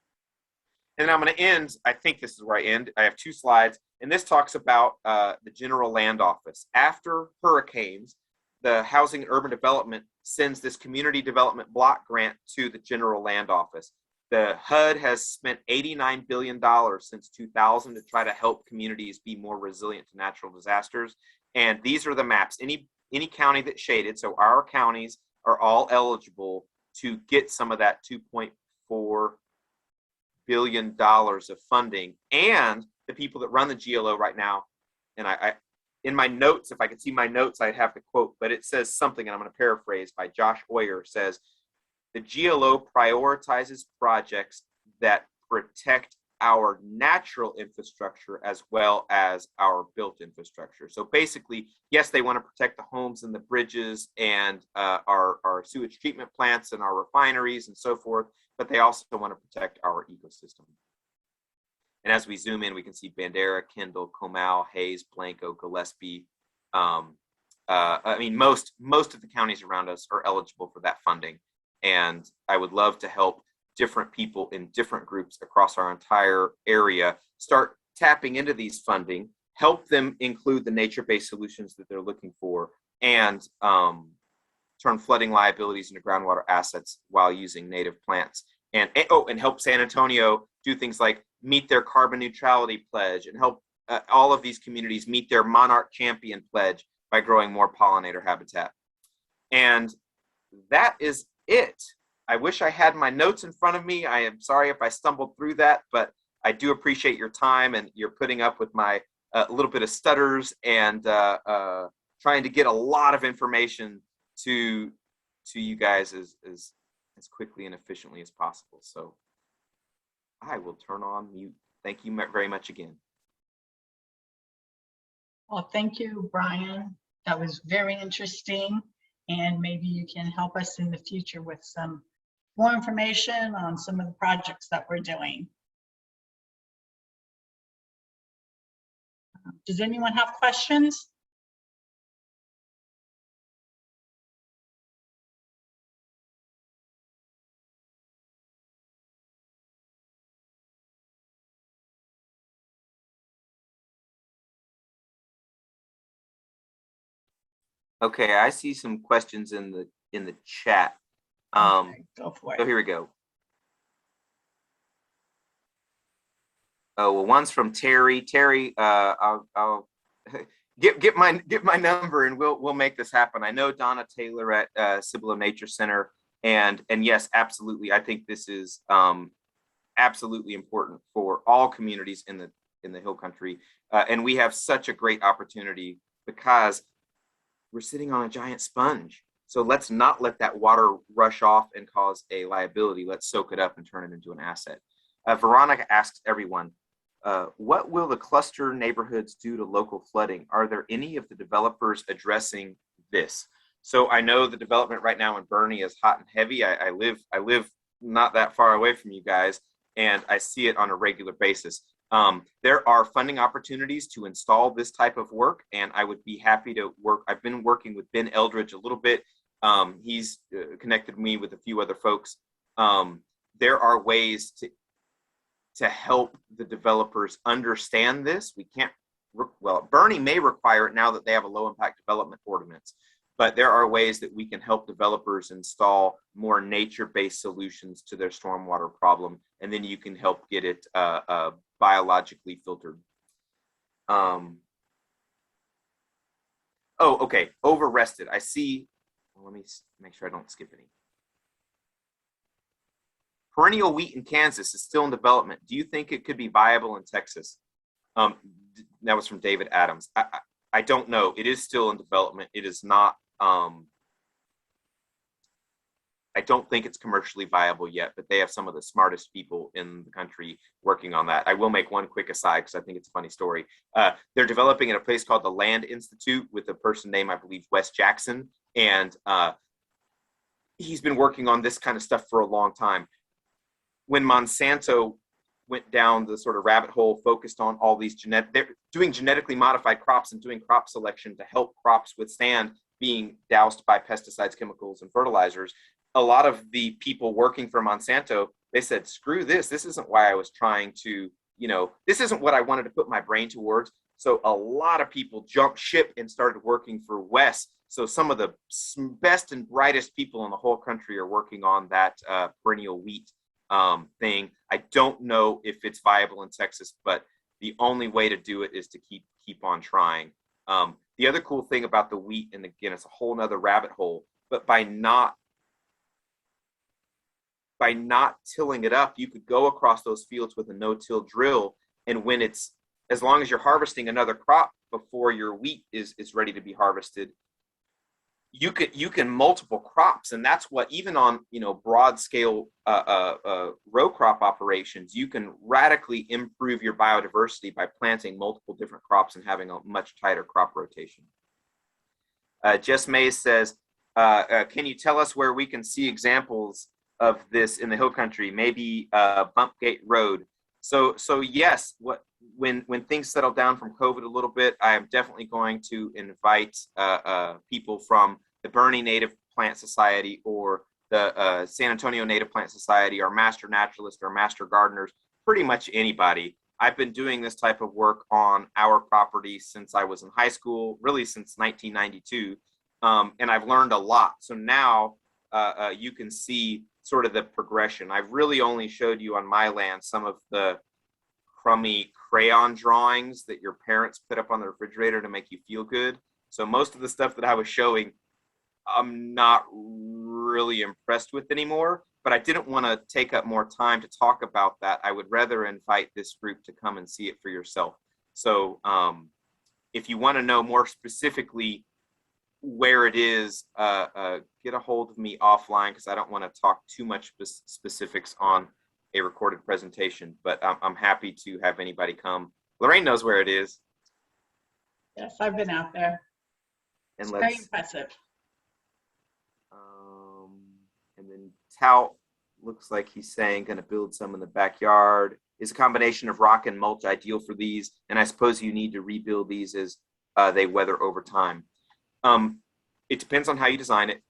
And I'm going to end, I think this is where I end. I have 2 slides, and this talks about the General Land Office. After hurricanes, the Housing and Urban Development sends this community development block grant to the General Land Office. The HUD has spent $89 billion since 2000 to try to help communities be more resilient to natural disasters. And these are the maps. Any county that's shaded, so our counties are all eligible to get some of that $2.4 billion of funding, and the people that run the GLO right now, and I in my notes, if I could see my notes, I'd have the quote, but it says something, and I'm going to paraphrase by Josh Oyer, says, the GLO prioritizes projects that protect our natural infrastructure as well as our built infrastructure. So basically, yes, they want to protect the homes and the bridges and our sewage treatment plants and our refineries and so forth, but they also want to protect our ecosystem. And as we zoom in, we can see Bandera, Kendall, Comal, Hayes, Blanco, Gillespie. I mean, most of the counties around us are eligible for that funding. And I would love to help different people in different groups across our entire area start tapping into these funding, help them include the nature-based solutions that they're looking for, and turn flooding liabilities into groundwater assets while using native plants. And help San Antonio do things like meet their carbon neutrality pledge, and help all of these communities meet their Monarch Champion pledge by growing more pollinator habitat. And that is it. I wish I had my notes in front of me. I am sorry if I stumbled through that, but I do appreciate your time and you're putting up with my little bit of stutters and trying to get a lot of information to you guys as quickly and efficiently as possible. So I will turn on mute. Thank you very much again. Well, thank you, Bryan. That was very interesting. And maybe you can help us in the future with some more information on some of the projects that we're doing. Does anyone have questions? Okay, I see some questions in the chat. Okay, go for it. So here we go. Oh, well, one's from Terry. Terry, I'll get my number and we'll make this happen. I know Donna Taylor at Cibolo Nature Center, and yes, absolutely. I think this is absolutely important for all communities in the Hill Country, and we have such a great opportunity because we're sitting on a giant sponge. So let's not let that water rush off and cause a liability. Let's soak it up and turn it into an asset. Veronica asks everyone, what will the cluster neighborhoods do to local flooding? Are there any of the developers addressing this? So I know the development right now in Boerne is hot and heavy. I live not that far away from you guys, and I see it on a regular basis. There are funding opportunities to install this type of work, and I would be happy to work. I've been working with Ben Eldridge a little bit. He's connected me with a few other folks. There are ways to help the developers understand this. We can't, well, Boerne may require it now that they have a low impact development ordinance, but there are ways that we can help developers install more nature-based solutions to their stormwater problem, and then you can help get it biologically filtered. Oh, okay, over-rested. I see, well, let me make sure I don't skip any. Perennial wheat in Kansas is still in development. Do you think it could be viable in Texas? That was from David Adams. I don't know. It is still in development. It is not, I don't think it's commercially viable yet, but they have some of the smartest people in the country working on that. I will make one quick aside because I think it's a funny story. They're developing at a place called the Land Institute with a person named, I believe, Wes Jackson. And he's been working on this kind of stuff for a long time. When Monsanto went down the sort of rabbit hole focused on all these they're doing genetically modified crops and doing crop selection to help crops withstand being doused by pesticides, chemicals, and fertilizers. A lot of the people working for Monsanto, they said, screw this. This isn't why I was trying to, this isn't what I wanted to put my brain towards. So a lot of people jumped ship and started working for Wes. So some of the best and brightest people in the whole country are working on that perennial wheat thing. I don't know if it's viable in Texas, but the only way to do it is to keep on trying. The other cool thing about the wheat, and again, it's a whole nother rabbit hole, but by not by not tilling it up, you could go across those fields with a no-till drill. And when it's, as long as you're harvesting another crop before your wheat is ready to be harvested, you can multiple crops. And that's what, even on, broad scale row crop operations, you can radically improve your biodiversity by planting multiple different crops and having a much tighter crop rotation. Jess Mays says, can you tell us where we can see examples of this in the hill country? Maybe Bumpgate Road. So yes, when things settle down from COVID a little bit, I am definitely going to invite people from the Boerne Native Plant Society or the San Antonio Native Plant Society, or master naturalists or master gardeners, pretty much anybody. I've been doing this type of work on our property since I was in high school, really since 1992, and I've learned a lot. So now you can see sort of the progression. I've really only showed you on my land some of the crummy crayon drawings that your parents put up on the refrigerator to make you feel good. So most of the stuff that I was showing, I'm not really impressed with anymore, but I didn't want to take up more time to talk about that. I would rather invite this group to come and see it for yourself. So if you want to know more specifically where it is, get a hold of me offline, because I don't want to talk too much specifics on a recorded presentation, but I'm happy to have anybody come. Lorraine knows where it is. Yes, I've been out there. And It's very impressive. And then Tout looks like he's saying going to build some in the backyard. Is a combination of rock and mulch ideal for these? And I suppose you need to rebuild these as they weather over time. It depends on how you design it.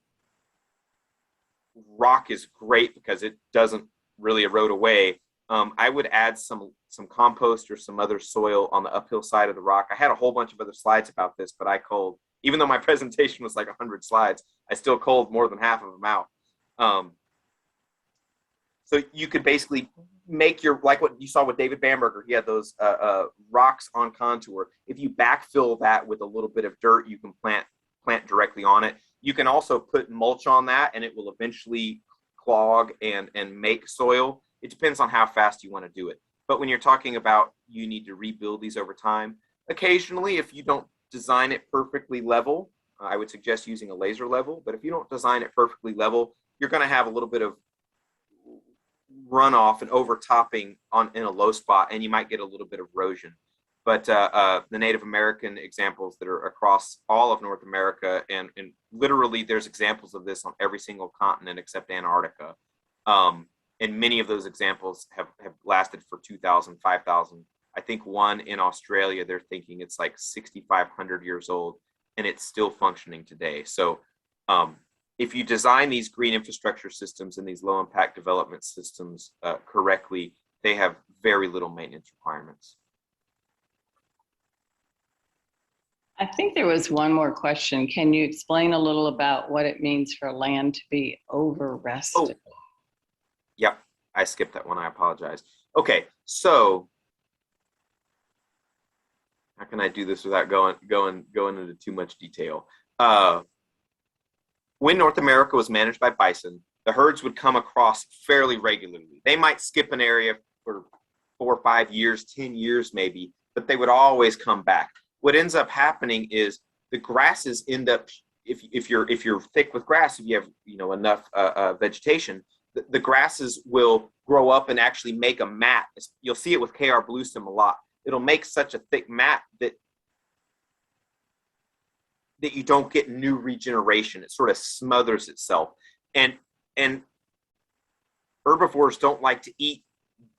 Rock is great because it doesn't really erode away. I would add some compost or some other soil on the uphill side of the rock. I had a whole bunch of other slides about this, but I culled, even though my presentation was like 100 slides, I still culled more than half of them out. So you could basically make your, like what you saw with David Bamberger, he had those rocks on contour. If you backfill that with a little bit of dirt, you can plant directly on it. You can also put mulch on that, and it will eventually clog and make soil. It depends on how fast you want to do it. But when you're talking about you need to rebuild these over time, occasionally, if you don't design it perfectly level, I would suggest using a laser level. But if you don't design it perfectly level, you're going to have a little bit of runoff and overtopping in a low spot, and you might get a little bit of erosion. But the Native American examples that are across all of North America, and literally there's examples of this on every single continent except Antarctica. And many of those examples have lasted for 2,000, 5,000. I think one in Australia, they're thinking it's like 6,500 years old, and it's still functioning today. So if you design these green infrastructure systems and these low impact development systems correctly, they have very little maintenance requirements. I think there was one more question. Can you explain a little about what it means for land to be over-rested? Oh. Yep, I skipped that one. I apologize. Okay, so how can I do this without going into too much detail? When North America was managed by bison, the herds would come across fairly regularly. They might skip an area for 4 or 5 years, 10 years maybe, but they would always come back. What ends up happening is the grasses end up, if you're thick with grass, if you have enough vegetation, the grasses will grow up and actually make a mat. You'll see it with KR bluestem a lot. It'll make such a thick mat that you don't get new regeneration. It sort of smothers itself. And herbivores don't like to eat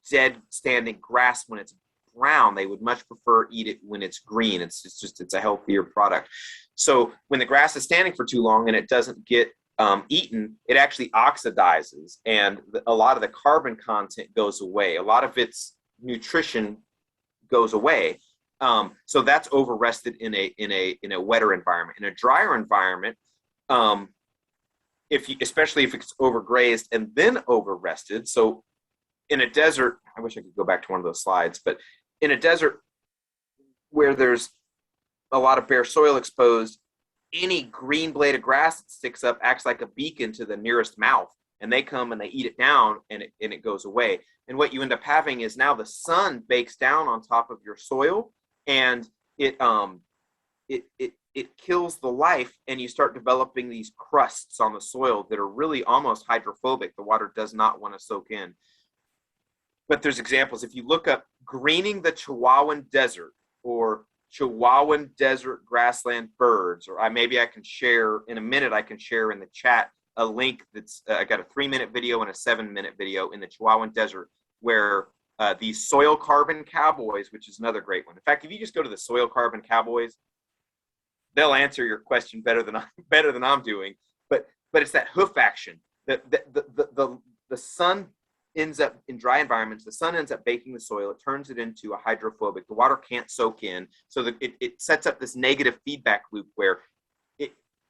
dead standing grass when it's brown. They would much prefer eat it when it's green. It's a healthier product. So when the grass is standing for too long and it doesn't get eaten, it actually oxidizes, and a lot of the carbon content goes away. A lot of its nutrition goes away. So that's over-rested in a wetter environment. In a drier environment, especially if it's overgrazed and then over-rested. So in a desert, I wish I could go back to one of those slides, but in a desert where there's a lot of bare soil exposed, any green blade of grass that sticks up acts like a beacon to the nearest mouth. and they come and they eat it down, and it goes away. And what you end up having is now the sun bakes down on top of your soil, and it kills the life, and you start developing these crusts on the soil that are really almost hydrophobic. The water does not want to soak in. But there's examples. If you look up greening the Chihuahuan Desert or Chihuahuan Desert grassland birds, or maybe I can share in a minute, I can share in the chat a link that's, I got a 3-minute video and a 7-minute video in the Chihuahuan Desert where these soil carbon cowboys, which is another great one. In fact, if you just go to the soil carbon cowboys, they'll answer your question better than I'm doing. But it's that hoof action. The sun ends up in dry environments. The sun ends up baking the soil. It turns it into a hydrophobic. The water can't soak in, so that it sets up this negative feedback loop where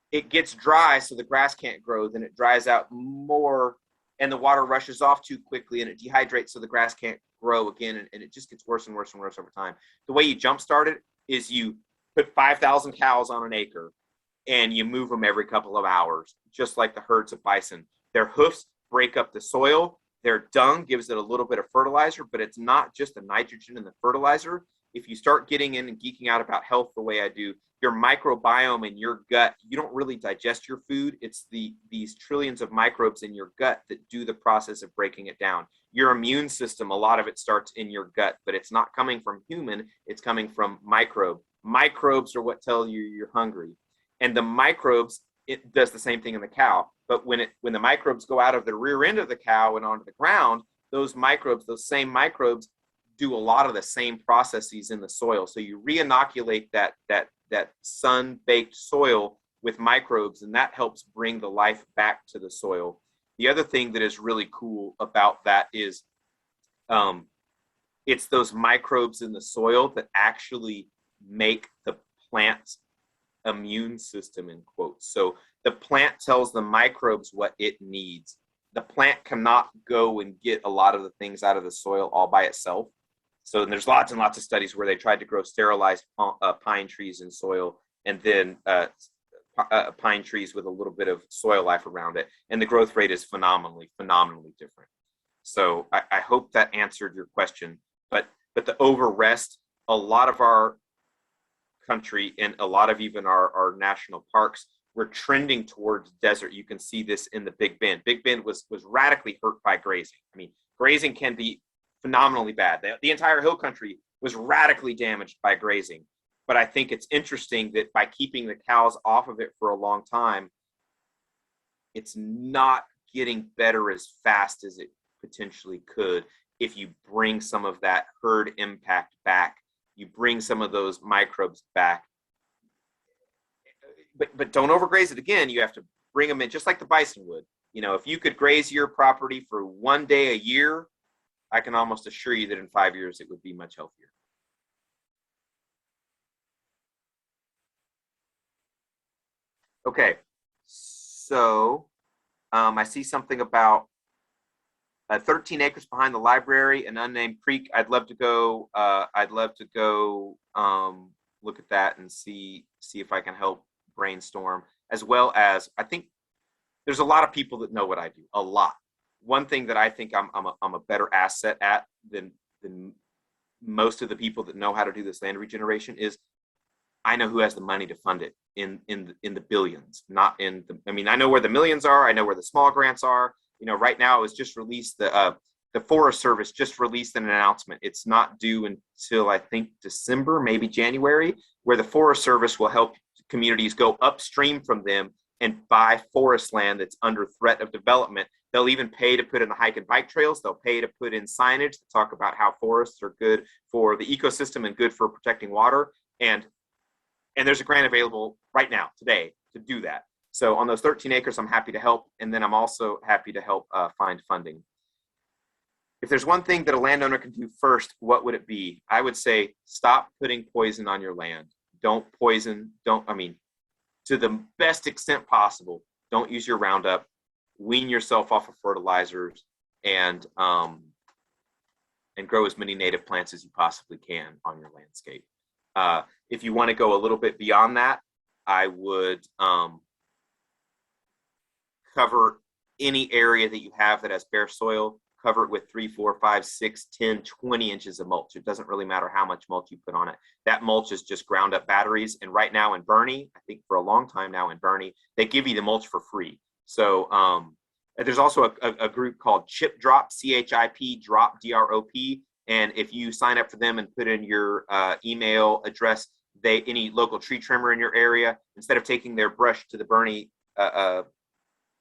it gets dry, so the grass can't grow. Then it dries out more, and the water rushes off too quickly, and it dehydrates, so the grass can't grow again, and it just gets worse and worse and worse over time. The way you jumpstart it is you put 5,000 cows on an acre, and you move them every couple of hours, just like the herds of bison. Their hoofs break up the soil. Their dung gives it a little bit of fertilizer, but it's not just the nitrogen and the fertilizer. If you start getting in and geeking out about health the way I do, your microbiome in your gut, you don't really digest your food. It's these trillions of microbes in your gut that do the process of breaking it down. Your immune system, a lot of it starts in your gut, but it's not coming from human, it's coming from microbe. Microbes are what tell you you're hungry. And the microbes, it does the same thing in the cow. But when the microbes go out of the rear end of the cow and onto the ground, those same microbes do a lot of the same processes in the soil. So you re-inoculate that sun-baked soil with microbes, and that helps bring the life back to the soil. The other thing that is really cool about that is it's those microbes in the soil that actually make the plant's immune system, in quotes. So the plant tells the microbes what it needs. The plant cannot go and get a lot of the things out of the soil all by itself. So there's lots and lots of studies where they tried to grow sterilized pine trees in soil, and then pine trees with a little bit of soil life around it. And the growth rate is phenomenally different. So I hope that answered your question. But the over-rest, a lot of our country and a lot of even our national parks, we're trending towards desert. You can see this in the Big Bend. Big Bend was radically hurt by grazing. I mean, grazing can be phenomenally bad. The entire hill country was radically damaged by grazing. But I think it's interesting that by keeping the cows off of it for a long time, it's not getting better as fast as it potentially could if you bring some of that herd impact back. You bring some of those microbes back. But don't overgraze it again. You have to bring them in, just like the bison would. You know, if you could graze your property for one day a year, I can almost assure you that in 5 years it would be much healthier. Okay, so I see something about 13 acres behind the library, an unnamed creek. I'd love to go. Look at that and see if I can help brainstorm, as well as I think there's a lot of people that know what I do. A lot. One thing that I think I'm a better asset at than most of the people that know how to do this land regeneration is I know who has the money to fund it in the billions, not in the. I mean, I know where the millions are. I know where the small grants are. You know, right now it was just released. The Forest Service just released an announcement. It's not due until I think December, maybe January, where the Forest Service will help communities go upstream from them and buy forest land that's under threat of development. They'll even pay to put in the hike and bike trails. They'll pay to put in signage to talk about how forests are good for the ecosystem and good for protecting water. And there's a grant available right now, today, to do that. So on those 13 acres, I'm happy to help. And then I'm also happy to help find funding. If there's one thing that a landowner can do first, what would it be? I would say stop putting poison on your land. Don't poison, to the best extent possible, don't use your Roundup. Wean yourself off of fertilizers and grow as many native plants as you possibly can on your landscape. If you want to go a little bit beyond that, I would cover any area that you have that has bare soil, cover it with 3, 4, 5, 6, 10, 20 inches of mulch. It doesn't really matter how much mulch you put on it. That mulch is just ground up batteries. And right now in Boerne, I think for a long time now in Boerne, they give you the mulch for free. So there's also a group called Chip Drop, CHIP, Drop, DROP. And if you sign up for them and put in your email address, any local tree trimmer in your area, instead of taking their brush to the Boerne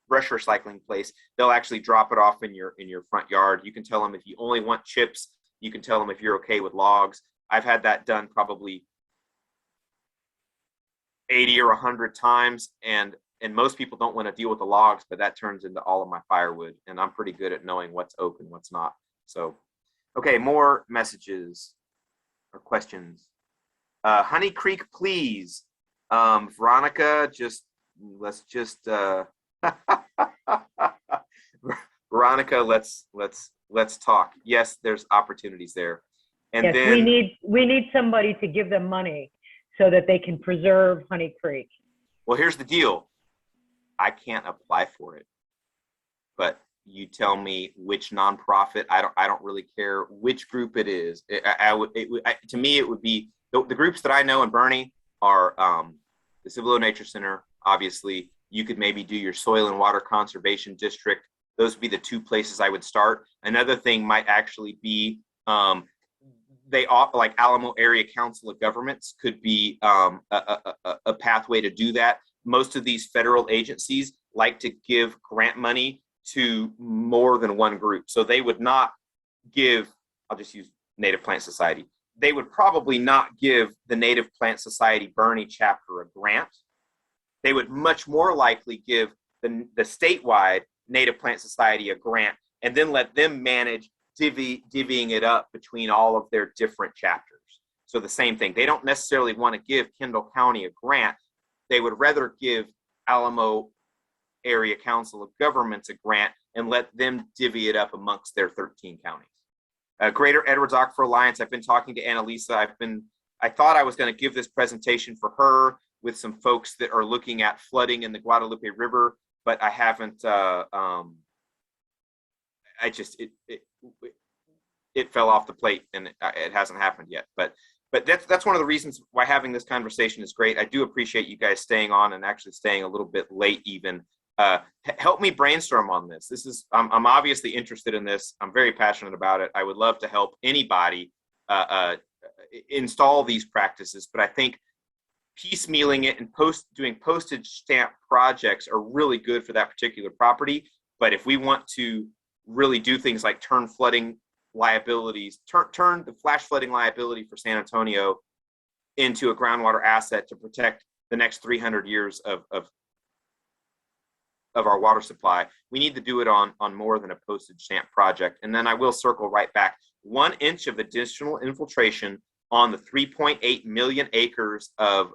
brush recycling place, they'll actually drop it off in your front yard. You can tell them if you only want chips. You can tell them if you're okay with logs. I've had that done probably 80 or 100 times, and most people don't want to deal with the logs, but that turns into all of my firewood, and I'm pretty good at knowing what's open, what's not. So, okay, more messages or questions. Honey Creek, please. Veronica, let's just Veronica, let's talk. Yes, there's opportunities there. And yes, then we need somebody to give them money so that they can preserve Honey Creek. Well, here's the deal. I can't apply for it, but you tell me which nonprofit. I don't really care which group it is. To me, it would be the groups that I know in Boerne are the Civil Nature Center. Obviously, you could maybe do your Soil and Water Conservation District. Those would be the two places I would start. Another thing might actually be like Alamo Area Council of Governments could be a pathway to do that. Most of these federal agencies like to give grant money to more than one group. So they would not give, I'll just use Native Plant Society. They would probably not give the Native Plant Society Boerne chapter a grant. They would much more likely give the statewide Native Plant Society a grant and then let them manage divvying it up between all of their different chapters. So the same thing. They don't necessarily want to give Kendall County a grant. They would rather give Alamo Area Council of Governments a grant and let them divvy it up amongst their 13 counties. Greater Edwards Aquifer Alliance, I've been talking to Annalisa. I thought I was going to give this presentation for her with some folks that are looking at flooding in the Guadalupe River, but I haven't, it fell off the plate and it hasn't happened yet. But that's one of the reasons why having this conversation is great. I do appreciate you guys staying on and actually staying a little bit late even. Help me brainstorm on this. I'm obviously interested in this. I'm very passionate about it. I would love to help anybody install these practices, but I think piecemealing it and doing postage stamp projects are really good for that particular property. But if we want to really do things like turn flooding liabilities, turn the flash flooding liability for San Antonio into a groundwater asset to protect the next 300 years of our water supply, we need to do it on more than a postage stamp project. And then I will circle right back. 1 inch of additional infiltration on the 3.8 million acres of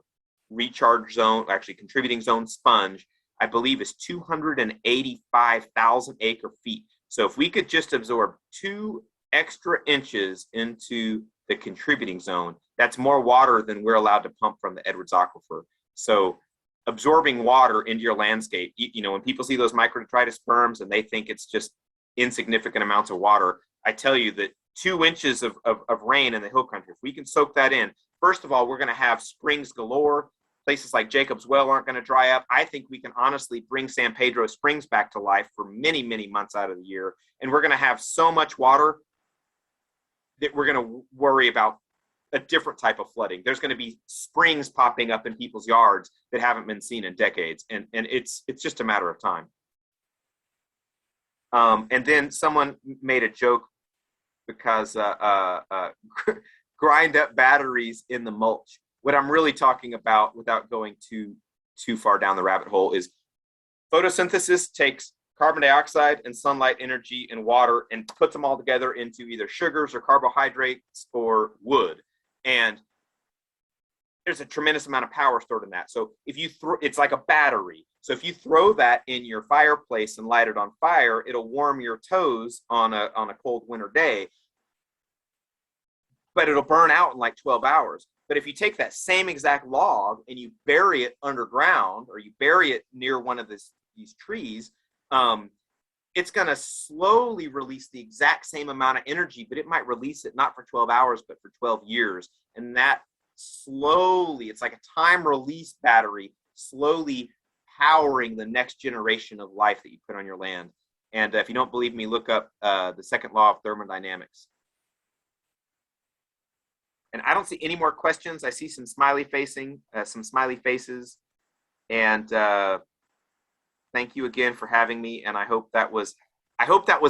recharge zone, actually contributing zone sponge, I believe is 285,000 acre feet. So if we could just absorb 2 extra inches into the contributing zone, that's more water than we're allowed to pump from the Edwards Aquifer. So absorbing water into your landscape, when people see those microdetritus berms and they think it's just insignificant amounts of water, I tell you that 2 inches of rain in the hill country, if we can soak that in, first of all, we're going to have springs galore. Places like Jacob's Well aren't going to dry up. I think we can honestly bring San Pedro Springs back to life for many, many months out of the year. And we're going to have so much water that we're going to worry about a different type of flooding. There's going to be springs popping up in people's yards that haven't been seen in decades. And it's just a matter of time. And then someone made a joke because grind up batteries in the mulch. What I'm really talking about, without going too far down the rabbit hole, is photosynthesis takes carbon dioxide and sunlight energy and water and puts them all together into either sugars or carbohydrates or wood. And there's a tremendous amount of power stored in that. So if you it's like a battery. So if you throw that in your fireplace and light it on fire, it'll warm your toes on a cold winter day, but it'll burn out in like 12 hours. But if you take that same exact log and you bury it underground, or you bury it near one of these trees, it's going to slowly release the exact same amount of energy, but it might release it not for 12 hours, but for 12 years. And that slowly, it's like a time release battery, slowly powering the next generation of life that you put on your land. And if you don't believe me, look up the second law of thermodynamics. And I don't see any more questions. I see some smiley faces. And thank you again for having me. And I hope that was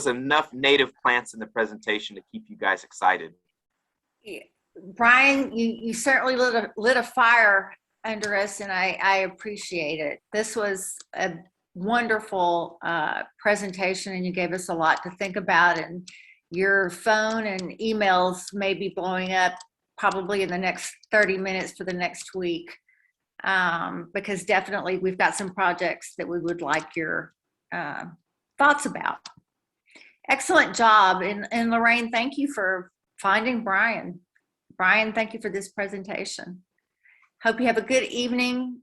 enough native plants in the presentation to keep you guys excited. Yeah. Bryan, you certainly lit a fire under us, and I appreciate it. This was a wonderful presentation, and you gave us a lot to think about, and your phone and emails may be blowing up probably in the next 30 minutes for the next week, because definitely we've got some projects that we would like your thoughts about. Excellent job. And Lorraine, thank you for finding Bryan. Bryan, thank you for this presentation. Hope you have a good evening.